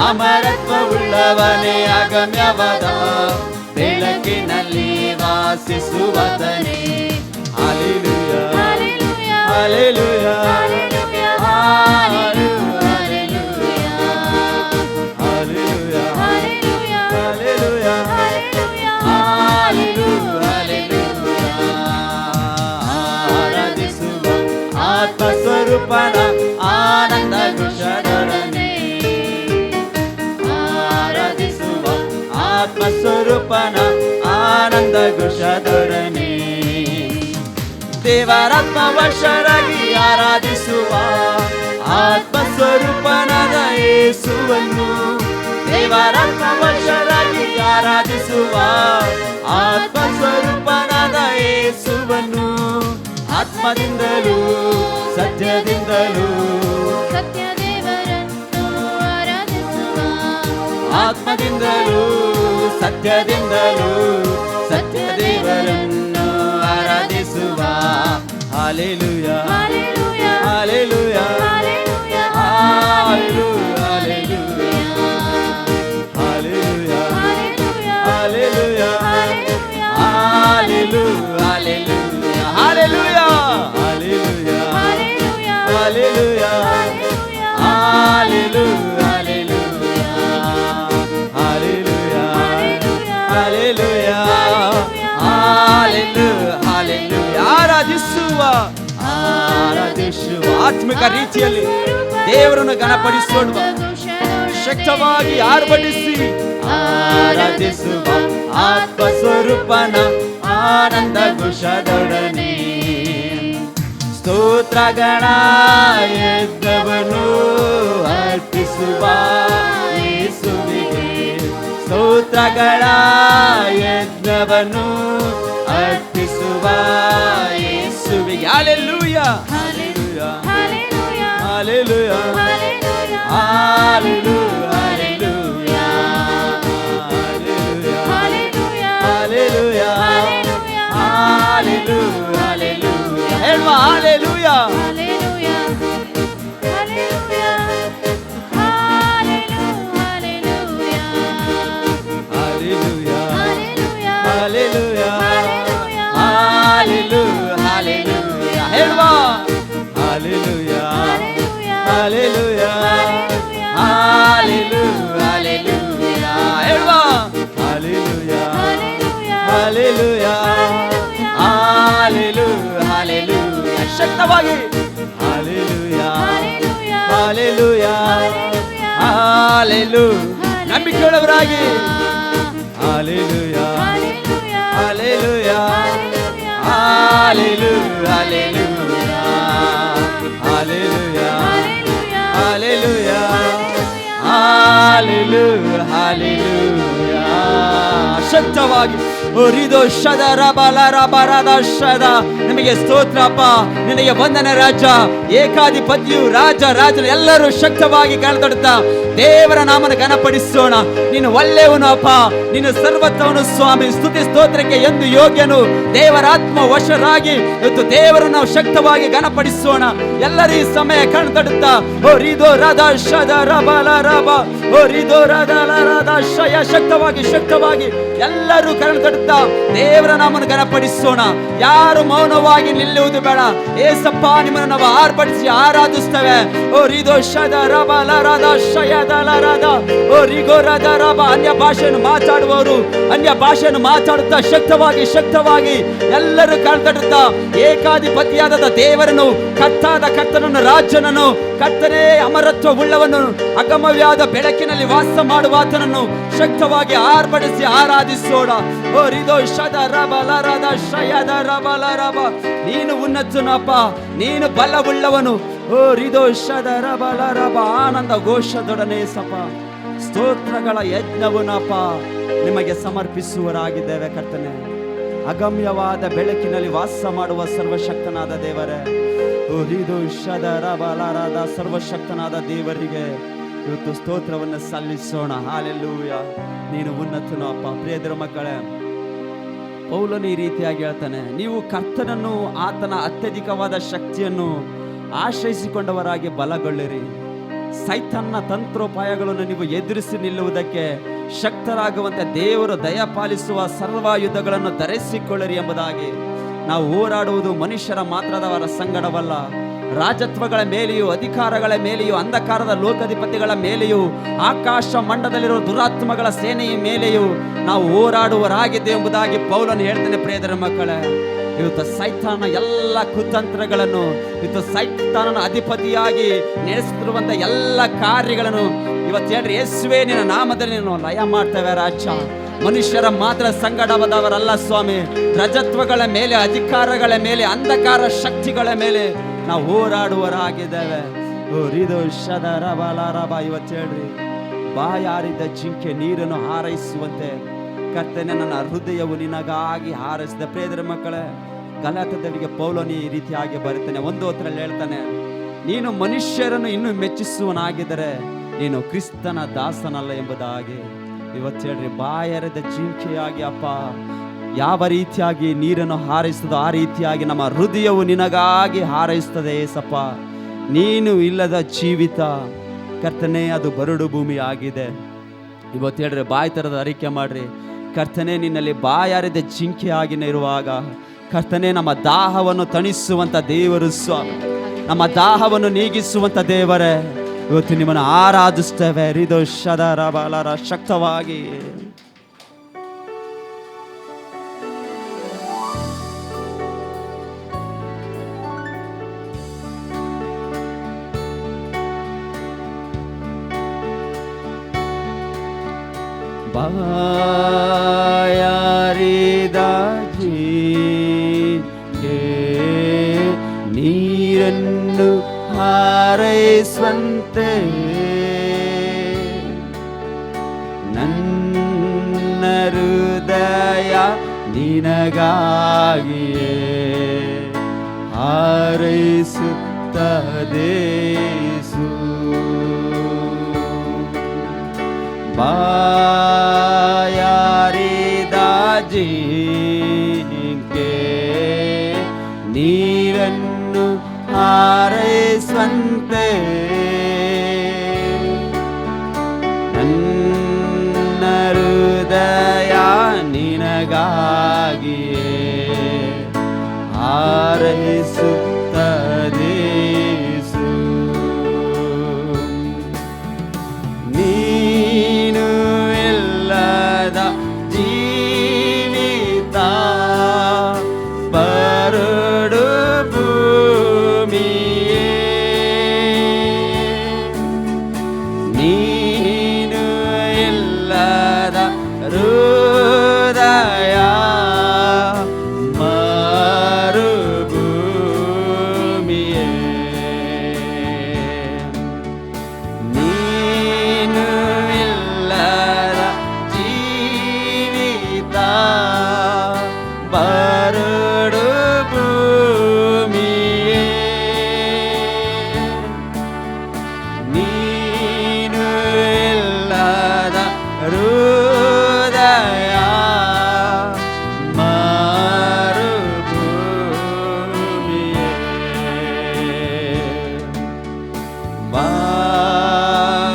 ಅಮರತ್ವವುಳ್ಳವನೇ ಅಗಮ್ಯವಾದ ಬೆಳಕಿನಲ್ಲಿ ವಾಸಿಸುವದನೇ. Hallelujah hallelujah hallelujah hallelujah hallelujah ಆರಾಧಿಸುವ ಆತ್ಮಸ್ವರೂಪನ ಆನಂದ ಘೋಷದೊಡನೆ. ಆರಾಧಿಸುವ ಆತ್ಮಸ್ವರೂಪನ ಆನಂದ ಘೋಷದೊಡನೆ. ದೇವರಾತ್ಮ ವಶರಾಗಿ ಆರಾಧಿಸುವ ಆತ್ಮಸ್ವರೂಪನಾದ ಯೇಸುವನ್ನು. ದೇವರಾತ್ಮ ವಶರಾಗಿ ಆರಾಧಿಸುವ ಆತ್ಮಸ್ವರೂಪನಾದ ಯೇಸುವನ್ನು. ಆತ್ಮದಿಂದಲೂ ಸತ್ಯದಿಂದಲೂ ಸತ್ಯದೇವರನ್ನು ಆರಾಧಿಸುವ. ಆತ್ಮದಿಂದಲೂ ಸತ್ಯದಿಂದಲೂ ಸತ್ಯದೇವರನ್ನು ಆರಾಧಿಸುವ. Hallelujah hallelujah hallelujah hallelujah hallelujah hallelujah hallelujah hallelujah hallelujah hallelujah hallelujah hallelujah. ಆರಾಧಿಸುವ ಆತ್ಮಿಕ ರೀತಿಯಲ್ಲಿ ದೇವರನ್ನು ಗಣಪಡಿಸೋಣ. ಶಕ್ತವಾಗಿ ಆರ್ಭಟಿಸಿ ಆರಾಧಿಸುವ ಆತ್ಮಸ್ವರೂಪನ ಆನಂದ ಘೋಷದೊಡನೆ. ಸ್ತೋತ್ರಗಣ ಯಜ್ಞವನ್ನು ಅರ್ಪಿಸುವ ಯೇಸುವಿಗೆ. ಸ್ತೋತ್ರಗಳ ಯಜ್ಞವನ್ನು ಅರ್ಪಿಸುವ ಯೇಸುವಿಗೆ. ಹಲ್ಲೆಲೂಯಾ hallelujah hallelujah hallelujah hallelujah hallelujah hallelujah hallelujah hallelujah ಹಲ್ಲೆಲೂಯಾ ಹೇಳುವ ಹಲ್ಲೆಲೂಯಾ hallelujah hallelujah hallelujah hallelujah hallelujah ಹಲ್ಲೆಲೂಯಾ ಹೇಳುವ ಹಲ್ಲೆಲೂಯಾ ಹಲ್ಲೆಲೂಯಾ ಹಲ್ಲೆಲೂಯಾ ಹೇಳುವ ಹಲ್ಲೆಲೂಯಾ ಹಲ್ಲೆಲೂಯಾ ಹಲ್ಲೆಲೂಯಾ ಶಕ್ತವಾಗಿ ಹಲ್ಲೆಲೂಯಾ ಹಲ್ಲೆಲೂಯಾ ಹಲ್ಲೆಲೂಯಾ ನಂಬಿಕೆಯುಳ್ಳವರಾಗಿ ಹಲ್ಲೆಲೂಯಾ hallelujah hallelujah hallelujah hallelujah hallelujah ಹಲ್ಲೆಲೂಯಾ ಶಕ್ತವಾಗಿ ಓರಿದೋ ಶದರ ಬಲರ ಬರದ ಶದ. ನಿಮಗೆ ಸ್ತೋತ್ರಪ್ಪ, ನಿನಗೆ ವಂದನೆ ರಾಜ. ಏಕಾಧಿಪತಿಯು ರಾಜನ ಎಲ್ಲರೂ ಶಕ್ತವಾಗಿ ಕಳೆದೊಡ್ತಾ ದೇವರ ನಾಮನ ಘನಪಡಿಸೋಣ. ನೀನು ಒಳ್ಳೆಯವನು ಅಪ್ಪ, ನೀನು ಸರ್ವತ್ವನು ಸ್ವಾಮಿ. ಸ್ತುತಿ ಸ್ತೋತ್ರಕ್ಕೆ ಎಂದು ಯೋಗ್ಯನು. ದೇವರಾತ್ಮ ವಶರಾಗಿ ಇವತ್ತು ದೇವರನ್ನು ನಾವು ಶಕ್ತವಾಗಿ ಘನಪಡಿಸೋಣ. ಎಲ್ಲರೂ ಈ ಸಮಯ ಕಣ್ತಡುತ್ತಾ ಓ ರಿದೋ ರಾಧ ಶದ ರಬಲ ರಬ ಓ ರಿದೋ ರಾಧ ರಾಧ ಶಯ ಶಕ್ತವಾಗಿ ಎಲ್ಲರೂ ಕಣ್ತಡುತ್ತಾ ದೇವರ ನಾಮನ ಘನಪಡಿಸೋಣ. ಯಾರು ಮೌನವಾಗಿ ನಿಲ್ಲುವುದು ಬೇಡ. ಏಸಪ್ಪ, ನಿಮ್ಮನ್ನು ನಾವು ಆರ್ಭಟಿಸಿ ಆರಾಧಿಸ್ತೇವೆ. ಓ ರಿದೋ ಶದ ರಬಲ ರಾಧ ಶಯದ ರಾಧ ಓ ರಿಗೋ ರಾಧ ರಬ. ಅನ್ಯ ಭಾಷೆಯನ್ನು ಮಾತಾಡುವವರು ಅನ್ಯ ಭಾಷೆಯನ್ನು ಮಾತಾಡುತ್ತಾ ಶಕ್ತವಾಗಿ ಎಲ್ಲರೂ ಕಣ್ತಡುತ್ತಾ ಏಕಾಧಿಪತಿಯಾದ ದೇವರನ್ನು, ಕರ್ತನನ್ನು, ರಾಜನನ್ನು, ಕರ್ತನೇ ಅಮರತ್ವ ಉಳ್ಳವನು, ಅಗಮ್ಯವಾದ ಬೆಳಕಿನಲ್ಲಿ ವಾಸ ಮಾಡುವ ಆತನನ್ನು ಶಕ್ತವಾಗಿ ಆರ್ಭಟಿಸಿ ಆರಾಧಿಸೋಣ. ಓ ರಿದೋ ಶದ ರಬಲ ರಾಧ ಶಯದ ರಬಲ ರಬ. ನೀನು ಉನ್ನತನಪ್ಪ, ನೀನು ಬಲವುಳ್ಳವನು. ಓ ರಿದೋ ಶದ ರಬಲ ರಬ. ಆನಂದ ಘೋಷದೊಡನೆ ಸಪ ಸ್ತೋತ್ರಗಳ ಯಜ್ಞವನ್ನಪ್ಪ ನಿಮಗೆ ಸಮರ್ಪಿಸುವರಾಗಿದ್ದೇವೆ ಕರ್ತನೆ. ಅಗಮ್ಯವಾದ ಬೆಳಕಿನಲ್ಲಿ ವಾಸ ಮಾಡುವ ಸರ್ವಶಕ್ತನಾದ ದೇವರೇ, ಬಲಾರಾದ ಸರ್ವಶಕ್ತನಾದ ದೇವರಿಗೆ ಇವತ್ತು ಸ್ತೋತ್ರವನ್ನು ಸಲ್ಲಿಸೋಣ. ಹಾಲೆಲೂಯ. ನೀನು ಉನ್ನತನು ಅಪ್ಪ. ಪ್ರಿಯದರ ಮಕ್ಕಳೇ, ಪೌಲನು ಈ ರೀತಿಯಾಗಿ ಹೇಳ್ತಾನೆ, ನೀವು ಕರ್ತನನ್ನು ಆತನ ಅತ್ಯಧಿಕವಾದ ಶಕ್ತಿಯನ್ನು ಆಶ್ರಯಿಸಿಕೊಂಡವರಾಗಿ ಬಲಗೊಳ್ಳಿರಿ. ಸೈತಾನನ ತಂತ್ರೋಪಾಯಗಳನ್ನು ನೀವು ಎದುರಿಸಿ ನಿಲ್ಲುವುದಕ್ಕೆ ಶಕ್ತರಾಗುವಂತೆ ದೇವರು ದಯಪಾಲಿಸುವ ಸರ್ವಾಯುಧಗಳನ್ನು ಧರಿಸಿಕೊಳ್ಳಿರಿ ಎಂಬುದಾಗಿ. ನಾವು ಹೋರಾಡುವುದು ಮನುಷ್ಯರ ಮಾತ್ರದವರ ಸಂಗಡವಲ್ಲ, ರಾಜತ್ವಗಳ ಮೇಲೆಯೂ ಅಧಿಕಾರಗಳ ಮೇಲೆಯೂ ಅಂಧಕಾರದ ಲೋಕಾಧಿಪತಿಗಳ ಮೇಲೆಯೂ ಆಕಾಶ ಮಂಡಲದಲ್ಲಿರುವ ದುರಾತ್ಮಗಳ ಸೇನೆಯ ಮೇಲೆಯೂ ನಾವು ಹೋರಾಡುವರಾಗಿದ್ದೇವೆ ಎಂಬುದಾಗಿ ಪೌಲನು ಹೇಳ್ತಾನೆ. ಪ್ರಿಯದರ ಮಕ್ಕಳೇ, ಇವತ್ತು ಸೈತಾನ ಎಲ್ಲ ಕುತಂತ್ರಗಳನ್ನು, ಇವತ್ತು ಸೈತಾನನ ಅಧಿಪತಿಯಾಗಿ ನಡೆಸುತ್ತಿರುವಂಥ ಎಲ್ಲ ಕಾರ್ಯಗಳನ್ನು ಇವತ್ತು ಹೇಳ್ರಿ, ಯೇಸುವೇ ನಿನ್ನ ನಾಮದಲ್ಲಿ ನೀನು ಲಯ ಮಾಡ್ತೇವೆ ರಾಜ. ಮನುಷ್ಯರ ಮಾತ್ರ ಸಂಗಡವಾದವರಲ್ಲ ಸ್ವಾಮಿ, ರಜತ್ವಗಳ ಮೇಲೆ, ಅಧಿಕಾರಗಳ ಮೇಲೆ, ಅಂಧಕಾರ ಶಕ್ತಿಗಳ ಮೇಲೆ ನಾವು ಹೋರಾಡುವರಾಗಿದ್ದೇವೆ. ಇವತ್ತು ಹೇಳ್ರಿ, ಬಾಯಾರಿದ ಜಿಂಕೆ ನೀರನ್ನು ಹಾರೈಸುವಂತೆ ಕರ್ತನೆ ನನ್ನ ಹೃದಯವು ನಿನಗಾಗಿ ಹಾರೈಸಿದ. ಪ್ರಿಯರ ಮಕ್ಕಳೇ, ಗಲಾತ್ಯದವರಿಗೆ ಪೌಲನು ಈ ರೀತಿಯಾಗಿ ಬರುತ್ತಾನೆ. 1:10 ಹೇಳ್ತಾನೆ, ನೀನು ಮನುಷ್ಯರನ್ನು ಇನ್ನೂ ಮೆಚ್ಚಿಸುವನಾಗಿದ್ದರೆ ನೀನು ಕ್ರಿಸ್ತನ ದಾಸನಲ್ಲ ಎಂಬುದಾಗಿ. ಇವತ್ತು ಹೇಳ್ರಿ, ಬಾಯಾರಿದ ಜಿಂಕೆಯಾಗಿ ಅಪ್ಪ ಯಾವ ರೀತಿಯಾಗಿ ನೀರನ್ನು ಹಾರೈಸ್ತದೋ ಆ ರೀತಿಯಾಗಿ ನಮ್ಮ ಹೃದಯವು ನಿನಗಾಗಿ ಹಾರೈಸ್ತದೆ ಏಸಪ್ಪ. ನೀನು ಇಲ್ಲದ ಜೀವಿತ ಕರ್ತನೆ ಅದು ಬರಡು ಭೂಮಿ ಆಗಿದೆ. ಇವತ್ತು ಹೇಳ್ರಿ, ಬಾಯಿ ಥರದ ಅರಿಕೆ ಮಾಡ್ರಿ, ಕರ್ತನೆ ನಿನ್ನಲ್ಲಿ ಬಾಯಾರಿದ ಜಿಂಕೆಯಾಗಿನ ಇರುವಾಗ ಕರ್ತನೆ ನಮ್ಮ ದಾಹವನ್ನು ತಣಿಸುವಂಥ ದೇವರು ಸ್ವಾಮಿ, ನಮ್ಮ ದಾಹವನ್ನು ನೀಗಿಸುವಂಥ ದೇವರೇ, ಇವತ್ತು ನಿಮ್ಮನ್ನು ಆರಾಧಿಸ್ತೇವೆ ಹೃದಯ ಬಾಲರ ಶಕ್ತವಾಗಿ. ಬಾಯಾರಿದ ಜಿಂಕೆ ನೀರನ್ನು ಹಾರೈಸುವಂತೆ ನನ್ನ ಹೃದಯ ನಿನಗಾಗಿಯೇ ಹಾರೈಸುತ್ತದೆ. ಬಾಯಾರಿದ ಜಿಂಕೆ ನೀರನ್ನು ಹಾರೈಸುವಂತೆ ನನ್ನ ಹೃದಯ ನಿನಗಾಗಿಯೇ ಹಾರೈಸುತ್ತದೆ. ನೀನು ಇಲ್ಲದ ಜೀವಿತ ಬರಡು ಭೂಮಿಯೇ, ನೀನು ಇಲ್ಲದ ಹೃದಯ ಮರುಭೂಮಿಯೇ, ನೀನು ಇಲ್ಲದ ಜೀವಿತ ಬರಡು ಭೂಮಿಯೇ, ನೀನು ಇಲ್ಲದ ಹೃದಯ ಮರುಭೂಮಿಯೇ.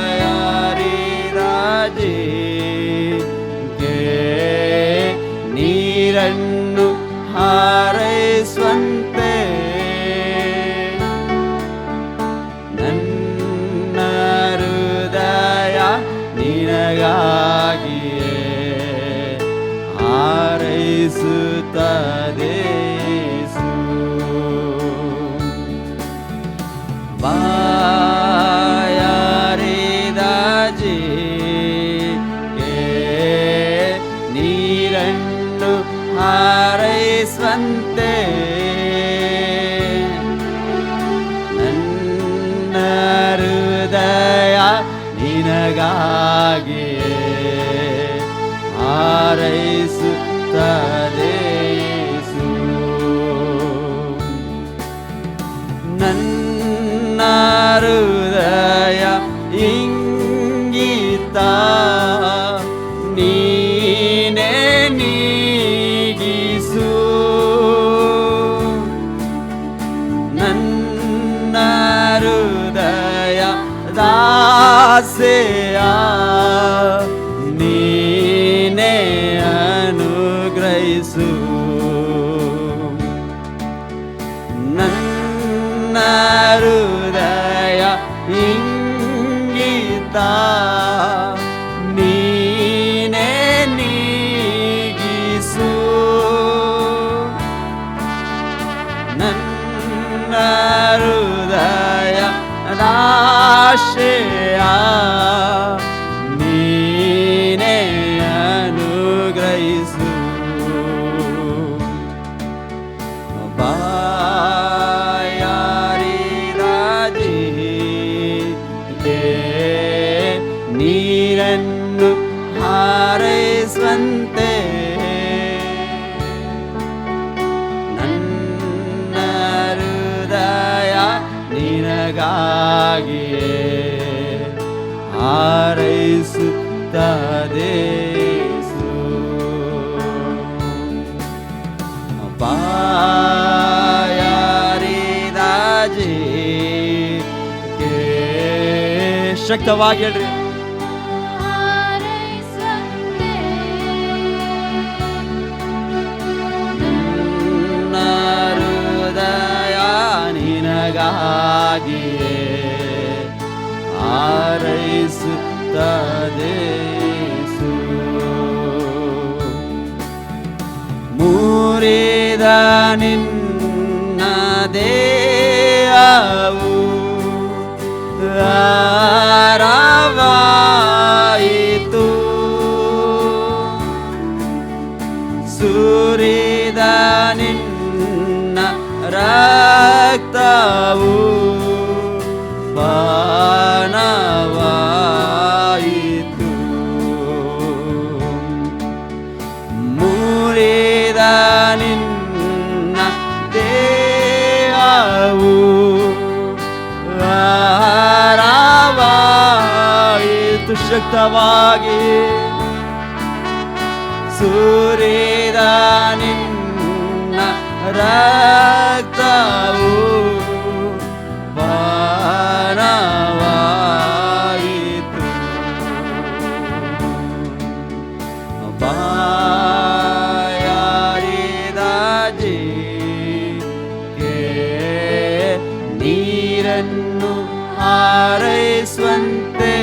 ಬಾಯಾರಿದ ಜಿಂಕೆ ನೀರನ್ನು ಹಾರೈಸುವಂತೆ ನನ್ನ ಹೃದಯ ನಿನಗಾಗಿಯೇ ಹಾರೈಸುತ್ತದೆ. ಬಾಯಾರಿದ ಜಿಂಕೆ ನೀರನ್ನು ಹಾರೈಸುವಂತೆ ನನ್ನ ಹೃದಯ ನಿನಗಾಗಿಯೇ ಹಾರೈಸುತ್ತದೆ. ಆಸೆಯ ನೀನೇ ಅನುಗ್ರಹಿಸು. ನನ್ನ ಹೃದಯ ಇಂಗಿತ ನೀನೇ ನೀಗಿಸು. ನನ್ನ ಹೃದಯ ಆಶೆಯ ನೀನೇ ಅನುಗ್ರಹಿಸು. ಬಾಯಾರಿದ ಜೀವಿಗೆ ನೀರನ್ನು ಹಾರೈಸುವಂತೆ ನನ್ನ ಹೃದಯ ನಿನಗಾಗಿಯೇ ಹಾರೈಸುತ್ತದೆ. ಬಾಯಾರಿದ ಜೀವಿಗೆ ಶಕ್ತವಾಗಿ ಹೇಳ್ರಿ. ನನ್ನ ಹೃದಯ ನಿನಗಾಗಿಯೇ ಹಾರೈಸುತ್ತದೆ. ಮುರಿದ ನಿನ್ನ ದೇಹವು ಆರವಾಯಿತು. ಸುರಿದ ನಿನ್ನ ರಕ್ತವು ಪಾನವಾಯಿತು. ಮುರಿದ ನಿನ್ನ ದೇಹವು ಆರವಾಯಿತು. ಶಕ್ತವಾಗಿ ಸುರಿದ ನಿನ್ನ ರಕ್ತವು ಪಾನವಾಯಿತು. ಬಾಯಾರಿದ ಜೀವಿಗೆ ನೀರನ್ನು ಹಾರೈಸುವಂತೆ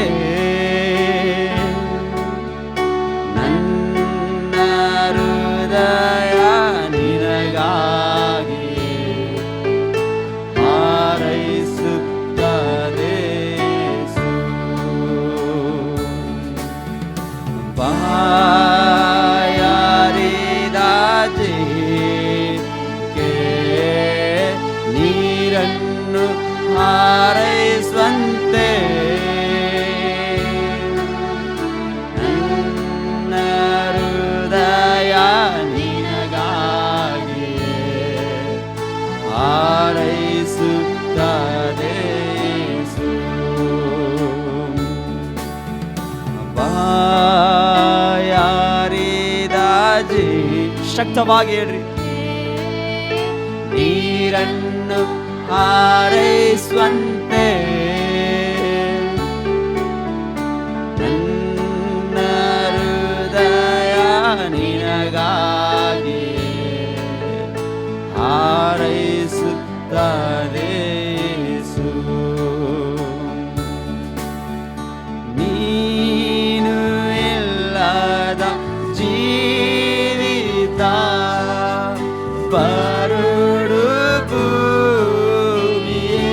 ನನ್ನ ಹೃದಯ ನಿನಗಾಗಿಯೇ ಹಾರೈಸುತ್ತದೆ. ಬಾಯಾರಿದ ಜೀವಿಗೆ ನೀರನ್ನು ಹಾರೈಸುವಂತೆ ನನ್ನ ಹೃದಯ ನಿನಗಾಗಿಯೇ ಹಾರೈಸುತ್ತದೆ. ಬಾಯಾರಿದ ಶಕ್ತವಾಗಿ ಹೇಳ್ರಿ. ನೀರನ್ನು ಹಾರೈಸುವಂತೆ ನನ್ನ ಹೃದಯ ನಿನಗಾಗಿಯೇ ಹಾರೈಸುತ್ತದೆ. ನೀನು ಇಲ್ಲದ ಜೀವಿತ ಬರುಡು ಭೂಮಿಯೇ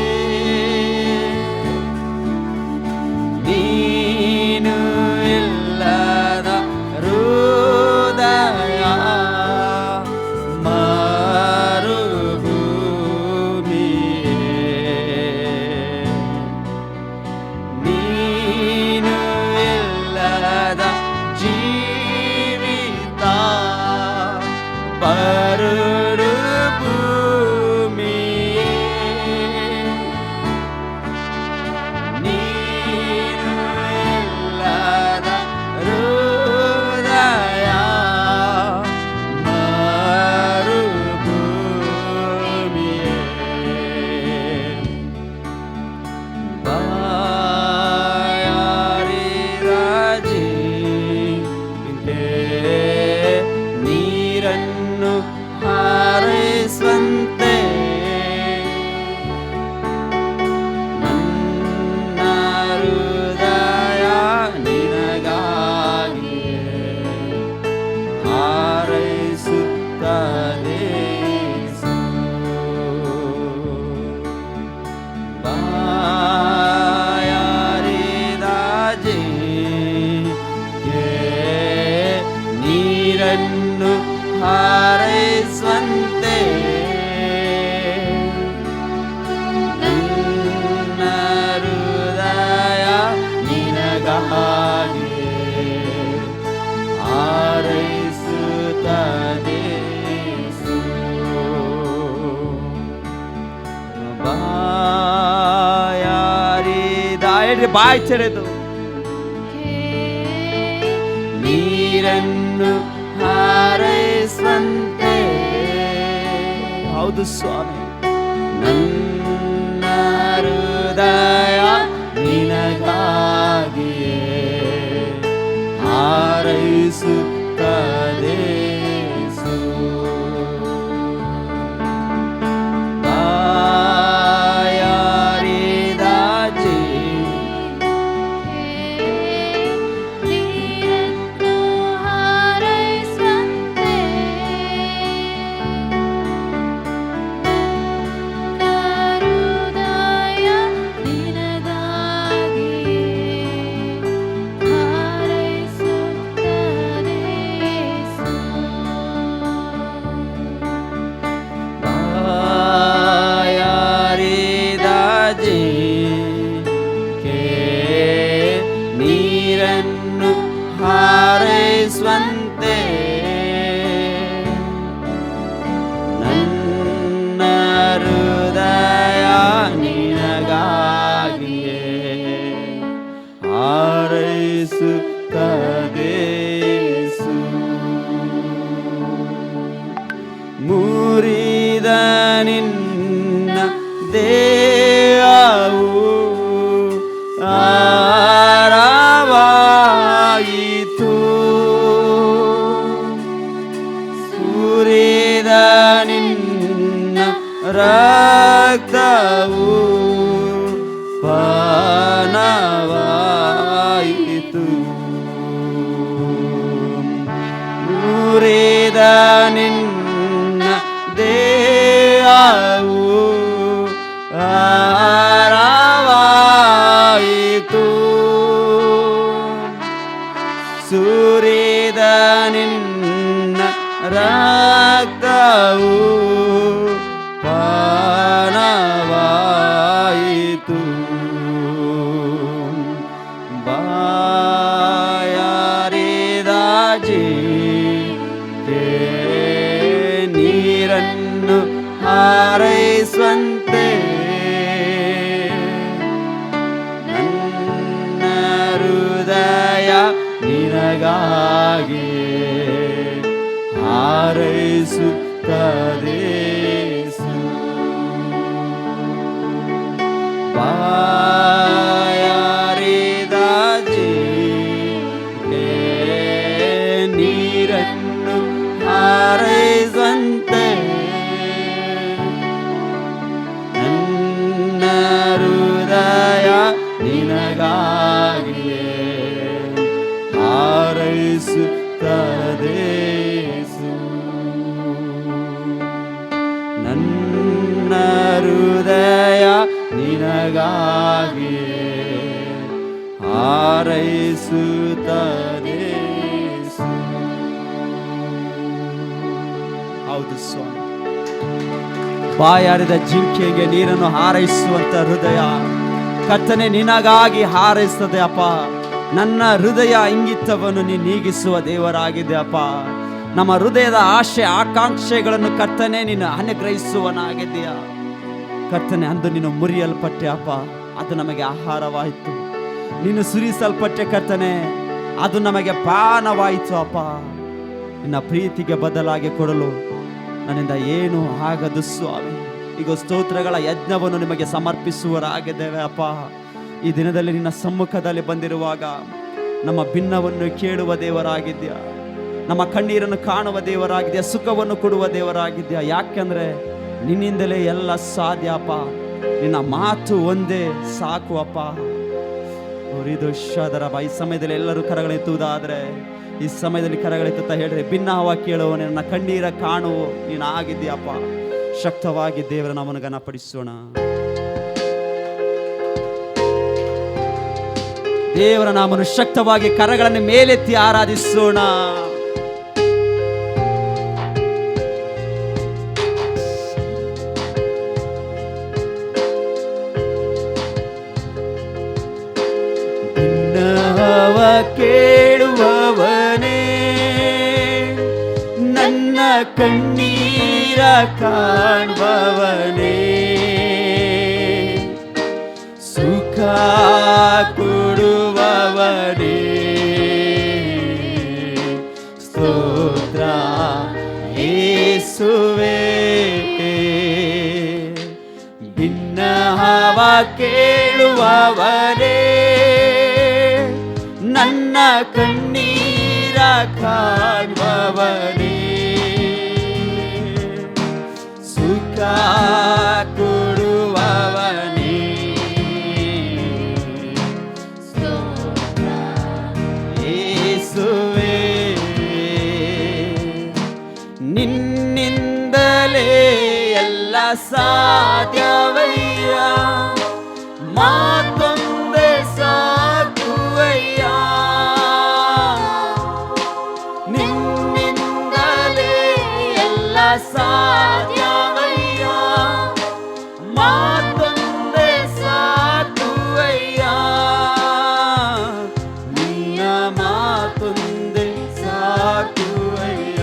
ಹಾರೈಸುವಂತೆ ನನ್ನ ಹೃದಯ ನಿನಗಾಗಿ ಹಾರೈಸುತ್ತದೆ. ಬಾಯಾರಿದ ಬಾಯಿ ತೆರೆದು ನೀರನ್ನು ಹಾರೈಸುವಂತೆ. ಹೌದು ಸ್ವಾಮಿ, ನನ್ನ ಹೃದಯ ನಿನಗಾಗಿಯೇ ಹಾರೈಸುತ್ತದೆ. ನೀರನ್ನು ಹಾರೈಸುವಂತೆ ನನ್ನ ಹೃದಯ ನಿನಗಾಗಿಯೇ ಹಾರೈಸುತ್ತದೆ. ಮುರಿದ ನಿನ್ನ ದೇಹವು ಆರವಾಯಿತು, ಸುರಿದ ನಿನ್ನ ರಕ್ತವು ಪಾನವಾಯಿತು, ಮುರಿದ ನಿನ್ನ ದೇಹವು ಆರವಾಯಿತು, ಸುರಿದ ನಿನ್ನ ರಕ್ತವು ಪಾನವಾಯಿತು. ಬಾಯಾರಿದ ಜೀವಕ್ಕೆ ನೀರನ್ನು ಹಾರೈಸುವಂತೆ ನನ್ನ ಹೃದಯ ನಿನಗಾಗಿ ಹಾರೈಸುತ್ತದೆ. ಬಾಯಾರಿದ ಜೀವಕ್ಕೆ ನೀರನ್ನು ಹಾರೈಸುವಂತೆ ನನ್ನ ಹೃದಯ ನಿನಗಾಗಿಯೇ ಹಾರೈಸುತ್ತದೆ. ನನ್ನ ಹೃದಯ ನಿನಗಾಗಿಯೇ ಹಾರೈಸುತ್ತದೆ. ಹೌದು ಸ್ವಾಮಿ, ಬಾಯಾರಿದ ಜಿಂಕೆಗೆ ನೀರನ್ನು ಹಾರೈಸುವಂತ ಹೃದಯ ಕರ್ತನೇ ನಿನಗಾಗಿ ಹಾರೈಸ್ತದೆ ಅಪ್ಪ. ನನ್ನ ಹೃದಯ ಇಂಗಿತವನ್ನು ನೀಗಿಸುವ ದೇವರಾಗಿದೆ ಅಪ್ಪ. ನಮ್ಮ ಹೃದಯದ ಆಶೆ ಆಕಾಂಕ್ಷೆಗಳನ್ನು ಕರ್ತನೆ ನೀನು ಅನುಗ್ರಹಿಸುವನಾಗಿದ್ದೀಯ ಕರ್ತನೆ. ಅಂದು ನೀನು ಮುರಿಯಲ್ಪಟ್ಟೆ ಅಪ್ಪ, ಅದು ನಮಗೆ ಆಹಾರವಾಯಿತು. ನೀನು ಸುರಿಸಲ್ಪಟ್ಟೆ ಕರ್ತನೆ, ಅದು ನಮಗೆ ಪಾನವಾಯಿತು ಅಪ್ಪ. ನಿನ್ನ ಪ್ರೀತಿಗೆ ಬದಲಾಗಿ ಕೊಡಲು ನನ್ನಿಂದ ಏನು ಆಗದು ಸ್ವಾಮಿ. ಈಗ ಸ್ತೋತ್ರಗಳ ಯಜ್ಞವನ್ನು ನಿಮಗೆ ಸಮರ್ಪಿಸುವರಾಗಿದ್ದೇವೆ ಅಪ್ಪ. ಈ ದಿನದಲ್ಲಿ ನಿನ್ನ ಸಮ್ಮುಖದಲ್ಲಿ ಬಂದಿರುವಾಗ ನಮ್ಮ ಭಿನ್ನವನ್ನು ಕೇಳುವ ದೇವರಾಗಿದ್ಯಾ, ನಮ್ಮ ಕಣ್ಣೀರನ್ನು ಕಾಣುವ ದೇವರಾಗಿದ್ಯಾ, ಸುಖವನ್ನು ಕೊಡುವ ದೇವರಾಗಿದ್ಯಾ. ಯಾಕೆಂದ್ರೆ ನಿನ್ನಿಂದಲೇ ಎಲ್ಲ ಸಾಧ್ಯ ಅಪ್ಪ. ನಿನ್ನ ಮಾತು ಒಂದೇ ಸಾಕು ಅಪ್ಪ. ಇದು ಶದರಬ. ಈ ಸಮಯದಲ್ಲಿ ಎಲ್ಲರೂ ಕರಗಳೆತ್ತುವುದಾದ್ರೆ ಈ ಸಮಯದಲ್ಲಿ ಕರಗಳೆತ್ತ ಹೇಳ್ರಿ, ಭಿನ್ನವ ಕೇಳುವ ನನ್ನ ಕಣ್ಣೀರ ಕಾಣುವ ನೀನು ಆಗಿದ್ದೀಯಪ್ಪ. ಶಕ್ತವಾಗಿ ದೇವರ ನಾಮವನ್ನು ಘನಪಡಿಸೋಣ. ದೇವರ ನಾಮನು ಶಕ್ತವಾಗಿ ಕರಗಳನ್ನು ಮೇಲೆತ್ತಿ ಆರಾಧಿಸೋಣ. ಕಣ್ಣೀರ ಕಾಣುವವನೇ, ಸುಖ ಕೊಡುವವನೇ, ಸ್ತೋತ್ರ ಯೇಸುವೇ. ಭಿನ್ನವ ಕೇಳುವವನೇ, ನನ್ನ ಕಣ್ಣೀರ ಕಾಣುವವನೇ, ಸುಖ ಕೊಡುವವನೇ, ಯೇಸುವೇ. ನಿನ್ನಿಂದಲೇ ಎಲ್ಲ ಸಾಧ್ಯವಯ್ಯ, ಮಾತೊಂದೇ ಸಾಕುವಯ್ಯ. ನಿನ್ನಿಂದಲೇ ಎಲ್ಲ ಸಾಧ್ಯವಯ್ಯ, ಮಾತೊಂದೇ ಸಾಕುವಯ್ಯ. ನಿನ್ನ ಮಾತೊಂದೇ ಸಾಕುವಯ್ಯ,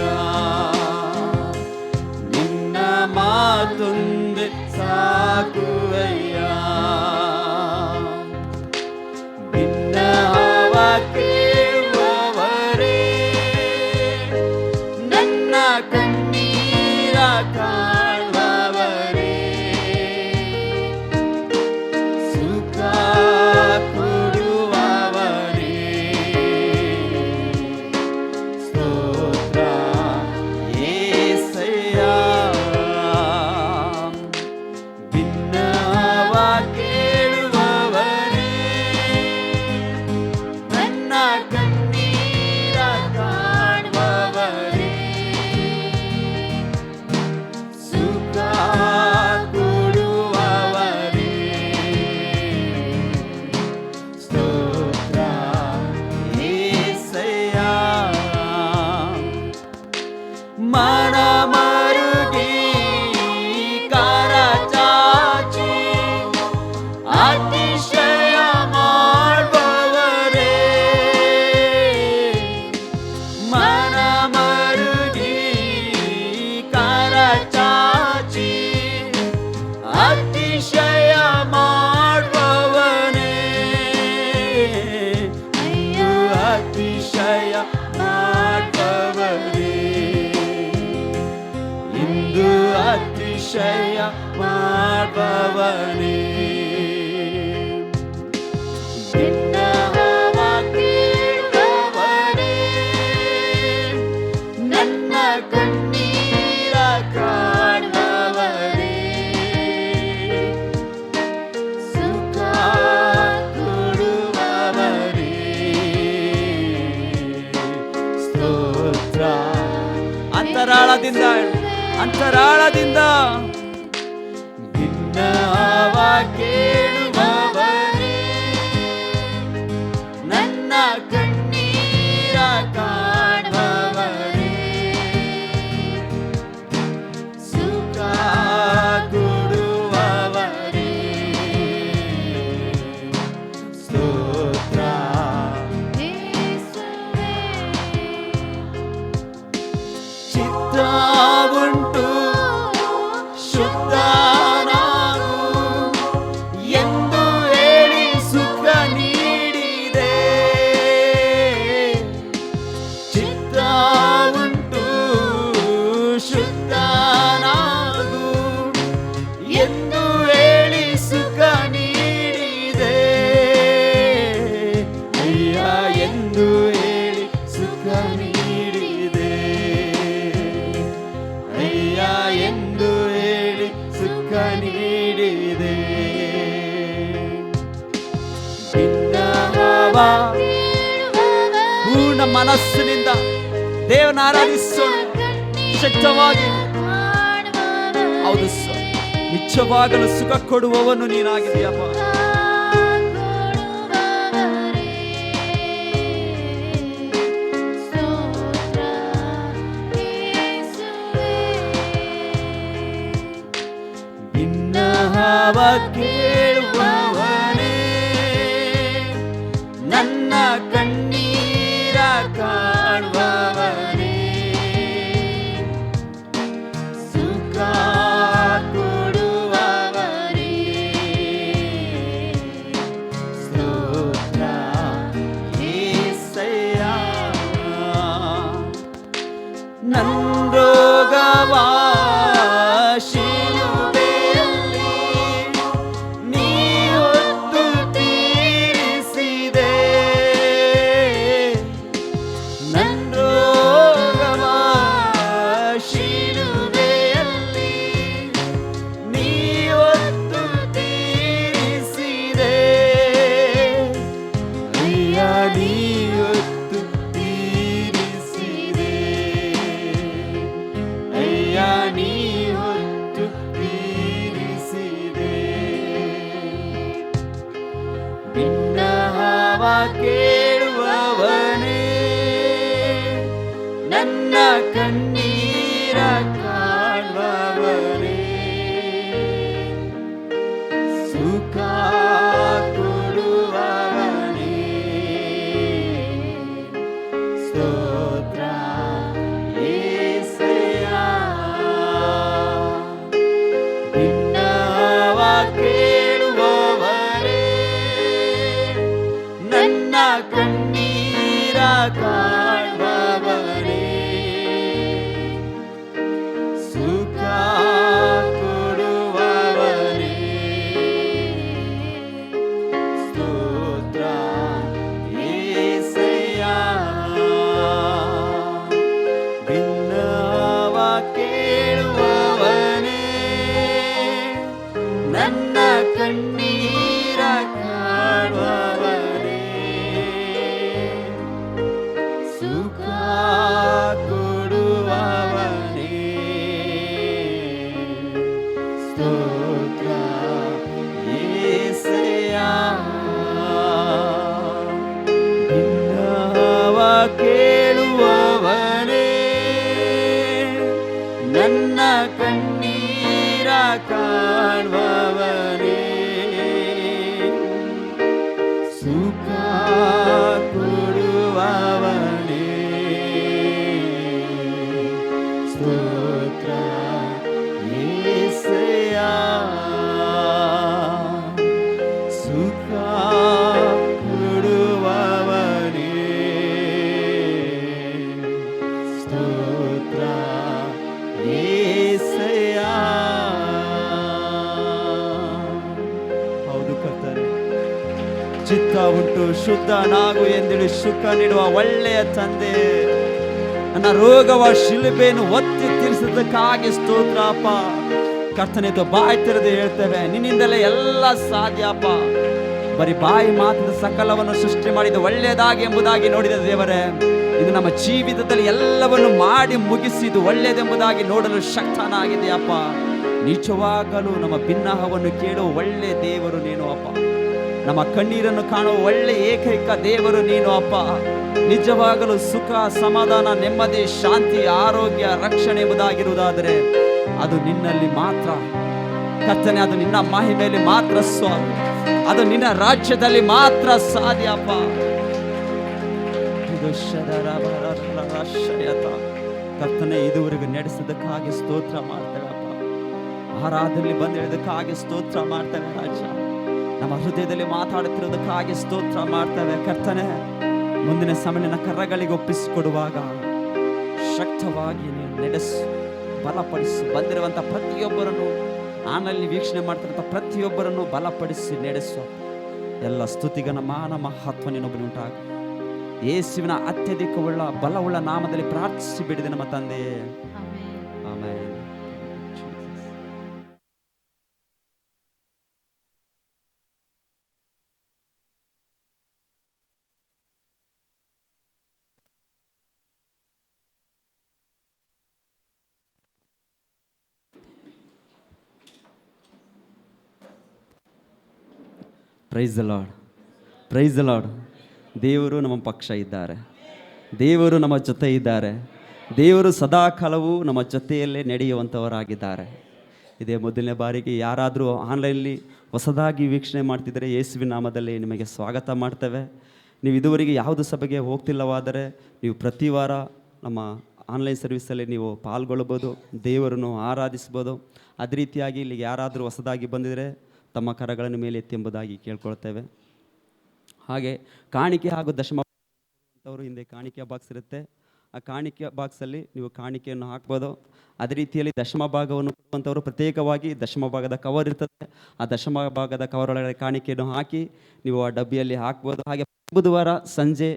ನಿನ್ನ ಮಾತೊಂದೇ ಸಾಕುವಯ್ಯ. ಭಿನ್ನವ ಕೇಳುವವರೇ, ನನ್ನ ಕಣ್ಣೀರ ಕಾಣುವವರೇ, ಸುಖ ಕೊಡುವವರೇ, ಸ್ತೋತ್ರ ಯೇಸಯ್ಯ. ಭಿನ್ನವ ಕೇಳುವವರೇ, ನನ್ನ ಕಣ್ಣೀರ ಕಾಣುವವರೇ, ಸುಖ ಕೊಡುವವರೇ, ಸ್ತೋತ್ರ ಯೇಸಯ್ಯ. ಮನ ಮರುಗಿ ಕರಚಾಚಿ ಅತಿಶಯ ಮಾಡುವವರೇ, ಮನ ಮರುಗಿ ಕರಚಾಚಿ ಅತಿಶಯ ಮಾಡುವವನೇ, ಇಂದು ಅತಿಶಯ ಮಾಡುವವರೇ, ಇಂದು ಅತಿಶಯ ಮಾಡುವವನೇ. ಭಿನ್ನವ ಕೇಳುವವರೇ, ನನ್ನ ಕಣ್ಣೀರ ಕಾಣುವವರೇ, ಸುಖ ಕೊಡುವವರೇ, ಸ್ತೋತ್ರ. ಅಂತರಾಳದಿಂದ ಅಂತರಾಳದಿಂದ ಭಿನ್ನವ ಕೇಳುವವರೇ, ನನ್ನ ಕಣ್ಣೀರ ಕಾಣುವವರೇ, ಸುಖ ಕೊಡುವವರೇ, ಸ್ತೋತ್ರ ಚಿತ್ತವುಂಟು ಶುದ್ಧನಾಗು ಎಂದು ಹೇಳಿ ಸುಖ ನೀಡಿದೆ. ಚಿತ್ತವುಂಟು ಶುದ್ಧನಾಗು ಎಂದು ಹೇಳಿ ಸುಖ ನೀಡಿದೆ. ಅಯ್ಯ ಎಂದು ಹೇಳಿ ಸುಖ ನೀಡಿದೆ, ಅಯ್ಯ ಎಂದು ಹೇಳಿ ಸುಖ ನೀಡಿದೆ. ಭಿನ್ನವ ಪೂರ್ಣ ಮನಸ್ಸಿನಿಂದ ದೇವನ ಆರಾಧಿಸೋಣ ಶಕ್ತವಾಗಿ. ಹೌದು ಸ್ವಾಮಿ, ನಿಜವಾಗಲು ಸುಖ ಕೊಡುವವನು ನೀನಾಗಿದೆಯಪ್ಪ. ಭಿನ್ನವ ಕೇಳುವವನೇ, ನನ್ನ ಕಣ್ಣೀರ ಕಾಣುವವನೇ, ಕೇಳುವವನೇ, ನನ್ನ ಕಣ್ಣೀರ ಕಾಣುವವನೇ, ಸುಖ ಕೊಡುವವನೇ, ಸ್ತೋತ್ರ యేసయ్య. ಭಿನ್ನವ ಕೇಳುವವನೇ, ನನ್ನ ಕಣ್ಣೀರ ಕಾಣುವವನೇ, ಸುಖ ಕೊಡುವವನೇ, ಸ್ತೋತ್ರ యేಸಯ್ಯ. ಭಿನ್ನವ ಕೇಳುವವನೇ, ನನ್ನ ಕಣ್ಣೀರ ಕಾಣುವವನೇ, ಸುಖ ಕೊಡುವವನೇ, ಸ್ತೋತ್ರ యేಸಯ್ಯ. ಭಿನ್ನವ ಕೇಳುವವನೇ, ನನ್ನ ಕಣ್ಣೀರ ಕಾಣುವವನೇ, ಸುಖ ಕೊಡುವವನೇ, ಸ್ತೋತ್ರ యేಸಯ್ಯ. ಸುಖ ಕೊಡುವವನೇ, ಸ್ತೋತ್ರ యేಸಯ್ಯ. ಹೌದು ಕರ್ತನೇ, ಚಿತ್ತ ಉಂಟು ಶುದ್ಧನಾಗು ಎಂದೇಳಿ ಸುಖ ನೀಡುವ ಒಳ್ಳೆಯ ತಂದೆ, ನನ್ನ ರೋಗವ ಶಿಲುಬೆಯನ್ನು ಒತ್ತಿ ತೀರಿಸಿದ್ದಕ್ಕಾಗಿ ಸ್ತೋತ್ರ ಅಪ್ಪ. ಕರ್ತನೆದು ಬಾಯಿ ತೆರೆದು ಹೇಳ್ತೇವೆ, ನಿನ್ನಿಂದಲೇ ಎಲ್ಲ ಸಾಧ್ಯ ಅಪ್ಪ. ಬರೀ ಬಾಯಿ ಮಾತಿನ ಸಕಲವನ್ನು ಸೃಷ್ಟಿ ಮಾಡಿದ ಒಳ್ಳೆಯದಾಗಿ ಎಂಬುದಾಗಿ ನೋಡಿದ ದೇವರೇ, ಇದು ನಮ್ಮ ಜೀವಿತದಲ್ಲಿ ಎಲ್ಲವನ್ನು ಮಾಡಿ ಮುಗಿಸಿದು ಒಳ್ಳೆಯದೆಂಬುದಾಗಿ ನೋಡಲು ಶಕ್ತನಾಗಿದೆಯಪ್ಪ. ನಿಜವಾಗಲೂ ನಮ್ಮ ಭಿನ್ನಹವನ್ನು ಕೇಳುವ ಒಳ್ಳೆ ದೇವರು ನೀನು ಅಪ್ಪ. ನಮ್ಮ ಕಣ್ಣೀರನ್ನು ಕಾಣುವ ಒಳ್ಳೆ ಏಕೈಕ ದೇವರು ನೀನು ಅಪ್ಪ. ನಿಜವಾಗಲೂ ಸುಖ, ಸಮಾಧಾನ, ನೆಮ್ಮದಿ, ಶಾಂತಿ, ಆರೋಗ್ಯ, ರಕ್ಷಣೆ ಎಂಬುದಾಗಿರುವುದಾದರೆ ಅದು ನಿನ್ನಲ್ಲಿ ಮಾತ್ರ ಕರ್ತನೆ. ಅದು ನಿನ್ನ ಮಹಿಮೆಯಲ್ಲಿ ಮಾತ್ರ ಸ್ವಾಮಿ, ಅದು ನಿನ್ನ ರಾಜ್ಯದಲ್ಲಿ ಮಾತ್ರ ಸಾಧ್ಯ ಅಪ್ಪ. ಕರ್ತನೆ, ಇದುವರೆಗೂ ನಡೆಸಿದ್ದಕ್ಕಾಗಿ ಸ್ತೋತ್ರ ಮಾಡ್ತೇವೆ ಅಪ್ಪ. ಆರಾಧನೆಯಲ್ಲಿ ಬಂದಿರೋದಕ್ಕಾಗಿ ಸ್ತೋತ್ರ ಮಾಡ್ತೇವೆ ರಾಜ. ನಮ್ಮ ಹೃದಯದಲ್ಲಿ ಮಾತಾಡುತ್ತಿರೋದಕ್ಕಾಗಿ ಸ್ತೋತ್ರ ಮಾಡ್ತೇವೆ ಕರ್ತನೆ. ಮುಂದಿನ ಸಮಯನ ಕರಗಳಿಗೆ ಒಪ್ಪಿಸಿಕೊಡುವಾಗ ಶಕ್ತವಾಗಿ ನೀನು ನಡೆಸು, ಬಲಪಡಿಸು. ಬಂದಿರುವಂಥ ಪ್ರತಿಯೊಬ್ಬರನ್ನು, ಆನಲ್ಲಿ ವೀಕ್ಷಣೆ ಮಾಡ್ತಿರುವಂಥ ಪ್ರತಿಯೊಬ್ಬರನ್ನು ಬಲಪಡಿಸಿ ನಡೆಸು. ಎಲ್ಲ ಸ್ತುತಿಗನ ಮಾನ ಮಹತ್ವ ನೀನೊಬ್ಬನುಂಟಾಗ ಯೇಸುವಿನ ಅತ್ಯಧಿಕವುಳ್ಳ ಬಲವುಳ್ಳ ನಾಮದಲ್ಲಿ ಪ್ರಾರ್ಥಿಸಿ ಬಿಡಿದೆ ನಮ್ಮ ತಂದೆಯೇ, amen. Praise the lord, praise the lord. ದೇವರು ನಮ್ಮ ಪಕ್ಷ ಇದ್ದಾರೆ, ದೇವರು ನಮ್ಮ ಜೊತೆ ಇದ್ದಾರೆ, ದೇವರು ಸದಾಕಾಲವೂ ನಮ್ಮ ಜೊತೆಯಲ್ಲೇ ನಡೆಯುವಂಥವರಾಗಿದ್ದಾರೆ. ಇದೇ ಮೊದಲನೇ ಬಾರಿಗೆ ಯಾರಾದರೂ ಆನ್ಲೈನಲ್ಲಿ ಹೊಸದಾಗಿ ವೀಕ್ಷಣೆ ಮಾಡ್ತಿದ್ದರೆ ಯೇಸುವಿನ ನಾಮದಲ್ಲಿ ನಿಮಗೆ ಸ್ವಾಗತ ಮಾಡ್ತೇವೆ. ನೀವು ಇದುವರೆಗೆ ಯಾವುದು ಸಭೆಗೆ ಹೋಗ್ತಿಲ್ಲವಾದರೆ ನೀವು ಪ್ರತಿ ವಾರ ನಮ್ಮ ಆನ್ಲೈನ್ ಸರ್ವಿಸಲ್ಲಿ ನೀವು ಪಾಲ್ಗೊಳ್ಬೋದು, ದೇವರನ್ನು ಆರಾಧಿಸ್ಬೋದು. ಅದೇ ರೀತಿಯಾಗಿ ಇಲ್ಲಿಗೆ ಯಾರಾದರೂ ಹೊಸದಾಗಿ ಬಂದಿದ್ದರೆ ತಮ್ಮ ಕರಗಳನ್ನು ಮೇಲೆ ಎತ್ತಿ ಎಂಬುದಾಗಿ ಕೇಳ್ಕೊಳ್ತೇವೆ. ಹಾಗೆ ಕಾಣಿಕೆ ಹಾಗೂ ದಶಮ ಅವರು ಹಿಂದೆ ಕಾಣಿಕೆ ಬಾಕ್ಸ್ ಇರುತ್ತೆ, ಆ ಕಾಣಿಕೆ ಬಾಕ್ಸಲ್ಲಿ ನೀವು ಕಾಣಿಕೆಯನ್ನು ಹಾಕ್ಬೋದು. ಅದೇ ರೀತಿಯಲ್ಲಿ ದಶಮ ಭಾಗವನ್ನು ಕೊಡುವಂಥವರು ಪ್ರತ್ಯೇಕವಾಗಿ ದಶಮ ಭಾಗದ ಕವರ್ ಇರ್ತದೆ, ಆ ದಶಮ ಭಾಗದ ಕವರ್ ಒಳಗಡೆ ಕಾಣಿಕೆಯನ್ನು ಹಾಕಿ ನೀವು ಆ ಡಬ್ಬಿಯಲ್ಲಿ ಹಾಕ್ಬೋದು. ಹಾಗೆ ಬುಧವಾರ ಸಂಜೆ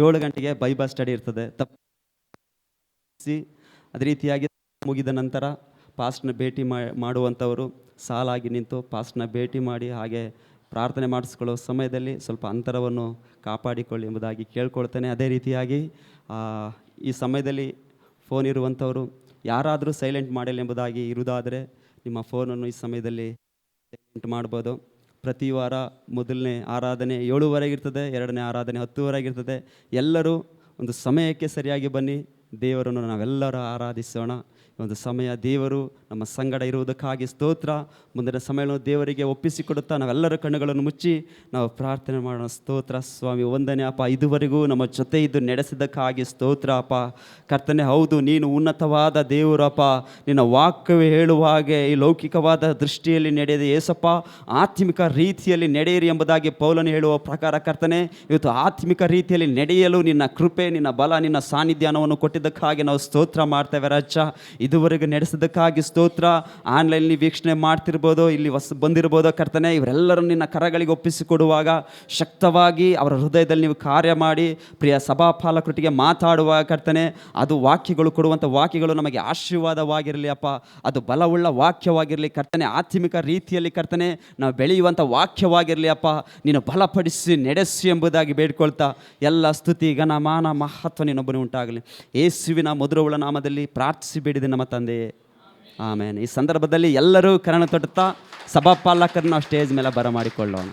7 ಗಂಟೆಗೆ ಬೈಬಲ್ ಸ್ಟಡಿ ಇರ್ತದೆ, ತಪ್ಪಿಸಿ. ಅದೇ ರೀತಿಯಾಗಿ ಮುಗಿದ ನಂತರ ಪಾಸ್ಟ್ನ ಭೇಟಿ ಮಾಡುವಂಥವರು ಸಾಲಾಗಿ ನಿಂತು ಪಾಸ್ಟ್ನ ಭೇಟಿ ಮಾಡಿ ಹಾಗೆ ಪ್ರಾರ್ಥನೆ ಮಾಡಿಸ್ಕೊಳ್ಳೋ ಸಮಯದಲ್ಲಿ ಸ್ವಲ್ಪ ಅಂತರವನ್ನು ಕಾಪಾಡಿಕೊಳ್ಳಿ ಎಂಬುದಾಗಿ ಕೇಳ್ಕೊಳ್ತೇನೆ. ಅದೇ ರೀತಿಯಾಗಿ ಈ ಸಮಯದಲ್ಲಿ ಫೋನ್ ಇರುವಂಥವರು ಯಾರಾದರೂ ಸೈಲೆಂಟ್ ಮಾಡಿಲ್ಲ ಎಂಬುದಾಗಿ ಇರುವುದಾದರೆ ನಿಮ್ಮ ಫೋನನ್ನು ಈ ಸಮಯದಲ್ಲಿ ಸೈಲೆಂಟ್ ಮಾಡ್ಬೋದು. ಪ್ರತಿ ವಾರ ಮೊದಲನೇ ಆರಾಧನೆ 7:30 ಇರ್ತದೆ, ಎರಡನೇ ಆರಾಧನೆ 10:30 ಇರ್ತದೆ. ಎಲ್ಲರೂ ಒಂದು ಸಮಯಕ್ಕೆ ಸರಿಯಾಗಿ ಬನ್ನಿ, ದೇವರನ್ನು ನಾವೆಲ್ಲರೂ ಆರಾಧಿಸೋಣ. ಒಂದು ಸಮಯ ದೇವರು ನಮ್ಮ ಸಂಗಡ ಇರುವುದಕ್ಕಾಗಿ ಸ್ತೋತ್ರ. ಮುಂದಿನ ಸಮಯವನ್ನು ದೇವರಿಗೆ ಒಪ್ಪಿಸಿಕೊಡುತ್ತಾ ನಾವೆಲ್ಲರ ಕಣ್ಣುಗಳನ್ನು ಮುಚ್ಚಿ ನಾವು ಪ್ರಾರ್ಥನೆ ಮಾಡೋಣ. ಸ್ತೋತ್ರ ಸ್ವಾಮಿ, ವಂದನೆ ಅಪ್ಪ, ಇದುವರೆಗೂ ನಮ್ಮ ಜೊತೆ ಇದ್ದು ನಡೆಸಿದ್ದಕ್ಕಾಗಿ ಸ್ತೋತ್ರ ಅಪ್ಪ. ಕರ್ತನೆ, ಹೌದು, ನೀನು ಉನ್ನತವಾದ ದೇವರಪ್ಪ. ನಿನ್ನ ವಾಕ್ಯವೇ ಹೇಳುವ ಹಾಗೆ ಈ ಲೌಕಿಕವಾದ ದೃಷ್ಟಿಯಲ್ಲಿ ನಡೆಯದೆ ಏಸಪ್ಪ ಆತ್ಮಿಕ ರೀತಿಯಲ್ಲಿ ನಡೆಯಿರಿ ಎಂಬುದಾಗಿ ಪೌಲನು ಹೇಳುವ ಪ್ರಕಾರ ಕರ್ತನೆ, ಇವತ್ತು ಆತ್ಮಿಕ ರೀತಿಯಲ್ಲಿ ನಡೆಯಲು ನಿನ್ನ ಕೃಪೆ, ನಿನ್ನ ಬಲ, ನಿನ್ನ ಸಾನ್ನಿಧ್ಯಾನವನ್ನು ಕೊಟ್ಟಿದ್ದಕ್ಕಾಗಿ ನಾವು ಸ್ತೋತ್ರ ಮಾಡ್ತೇವೆ ರಾಜ. ಇದುವರೆಗೆ ನಡೆಸಿದ್ದಕ್ಕಾಗಿ ಸ್ತೋತ್ರ. ಆನ್ಲೈನ್ಲಿ ವೀಕ್ಷಣೆ ಮಾಡ್ತಿರ್ಬೋದು, ಇಲ್ಲಿ ಬಂದಿರ್ಬೋದು ಕರ್ತನೆ, ಇವರೆಲ್ಲರನ್ನು ನಿನ್ನ ಕರಗಳಿಗೆ ಒಪ್ಪಿಸಿಕೊಡುವಾಗ ಶಕ್ತವಾಗಿ ಅವರ ಹೃದಯದಲ್ಲಿ ನೀವು ಕಾರ್ಯ ಮಾಡಿ ಪ್ರಿಯ ಸಭಾಪಾಲಕರೊಟ್ಟಿಗೆ ಮಾತಾಡುವಾಗ ಕರ್ತನೆ, ಅದು ವಾಕ್ಯಗಳು ಕೊಡುವಂಥ ವಾಕ್ಯಗಳು ನಮಗೆ ಆಶೀರ್ವಾದವಾಗಿರಲಿ ಅಪ್ಪ. ಅದು ಬಲವುಳ್ಳ ವಾಕ್ಯವಾಗಿರಲಿ ಕರ್ತನೆ, ಆತ್ಮಿಕ ರೀತಿಯಲ್ಲಿ ಕರ್ತನೆ ನಾವು ಬೆಳೆಯುವಂಥ ವಾಕ್ಯವಾಗಿರಲಿ ಅಪ್ಪ. ನೀನು ಬಲಪಡಿಸಿ ನಡೆಸಿ ಎಂಬುದಾಗಿ ಬೇಡ್ಕೊಳ್ತಾ ಎಲ್ಲ ಸ್ತುತಿ ಘನ ಮಾನ ಮಹತ್ವ ನಿನ್ನೊಬ್ಬನೇ ಉಂಟಾಗಲಿ. ಯೇಸುವಿನ ಮಧುರವುಳ್ಳ ನಾಮದಲ್ಲಿ ಪ್ರಾರ್ಥಿಸಿ ಬೇಡಿದೆ ನಮ್ಮ ತಂದೆಯೇ, ಆಮೇನ್. ಈ ಸಂದರ್ಭದಲ್ಲಿ ಎಲ್ಲರೂ ಕರಣ ತೊಟ್ಟುತ್ತಾ ಸಭಾಪಾಲಕರನ್ನು ಸ್ಟೇಜ್ ಮೇಲೆ ಬರಮಾಡಿಕೊಳ್ಳೋಣ.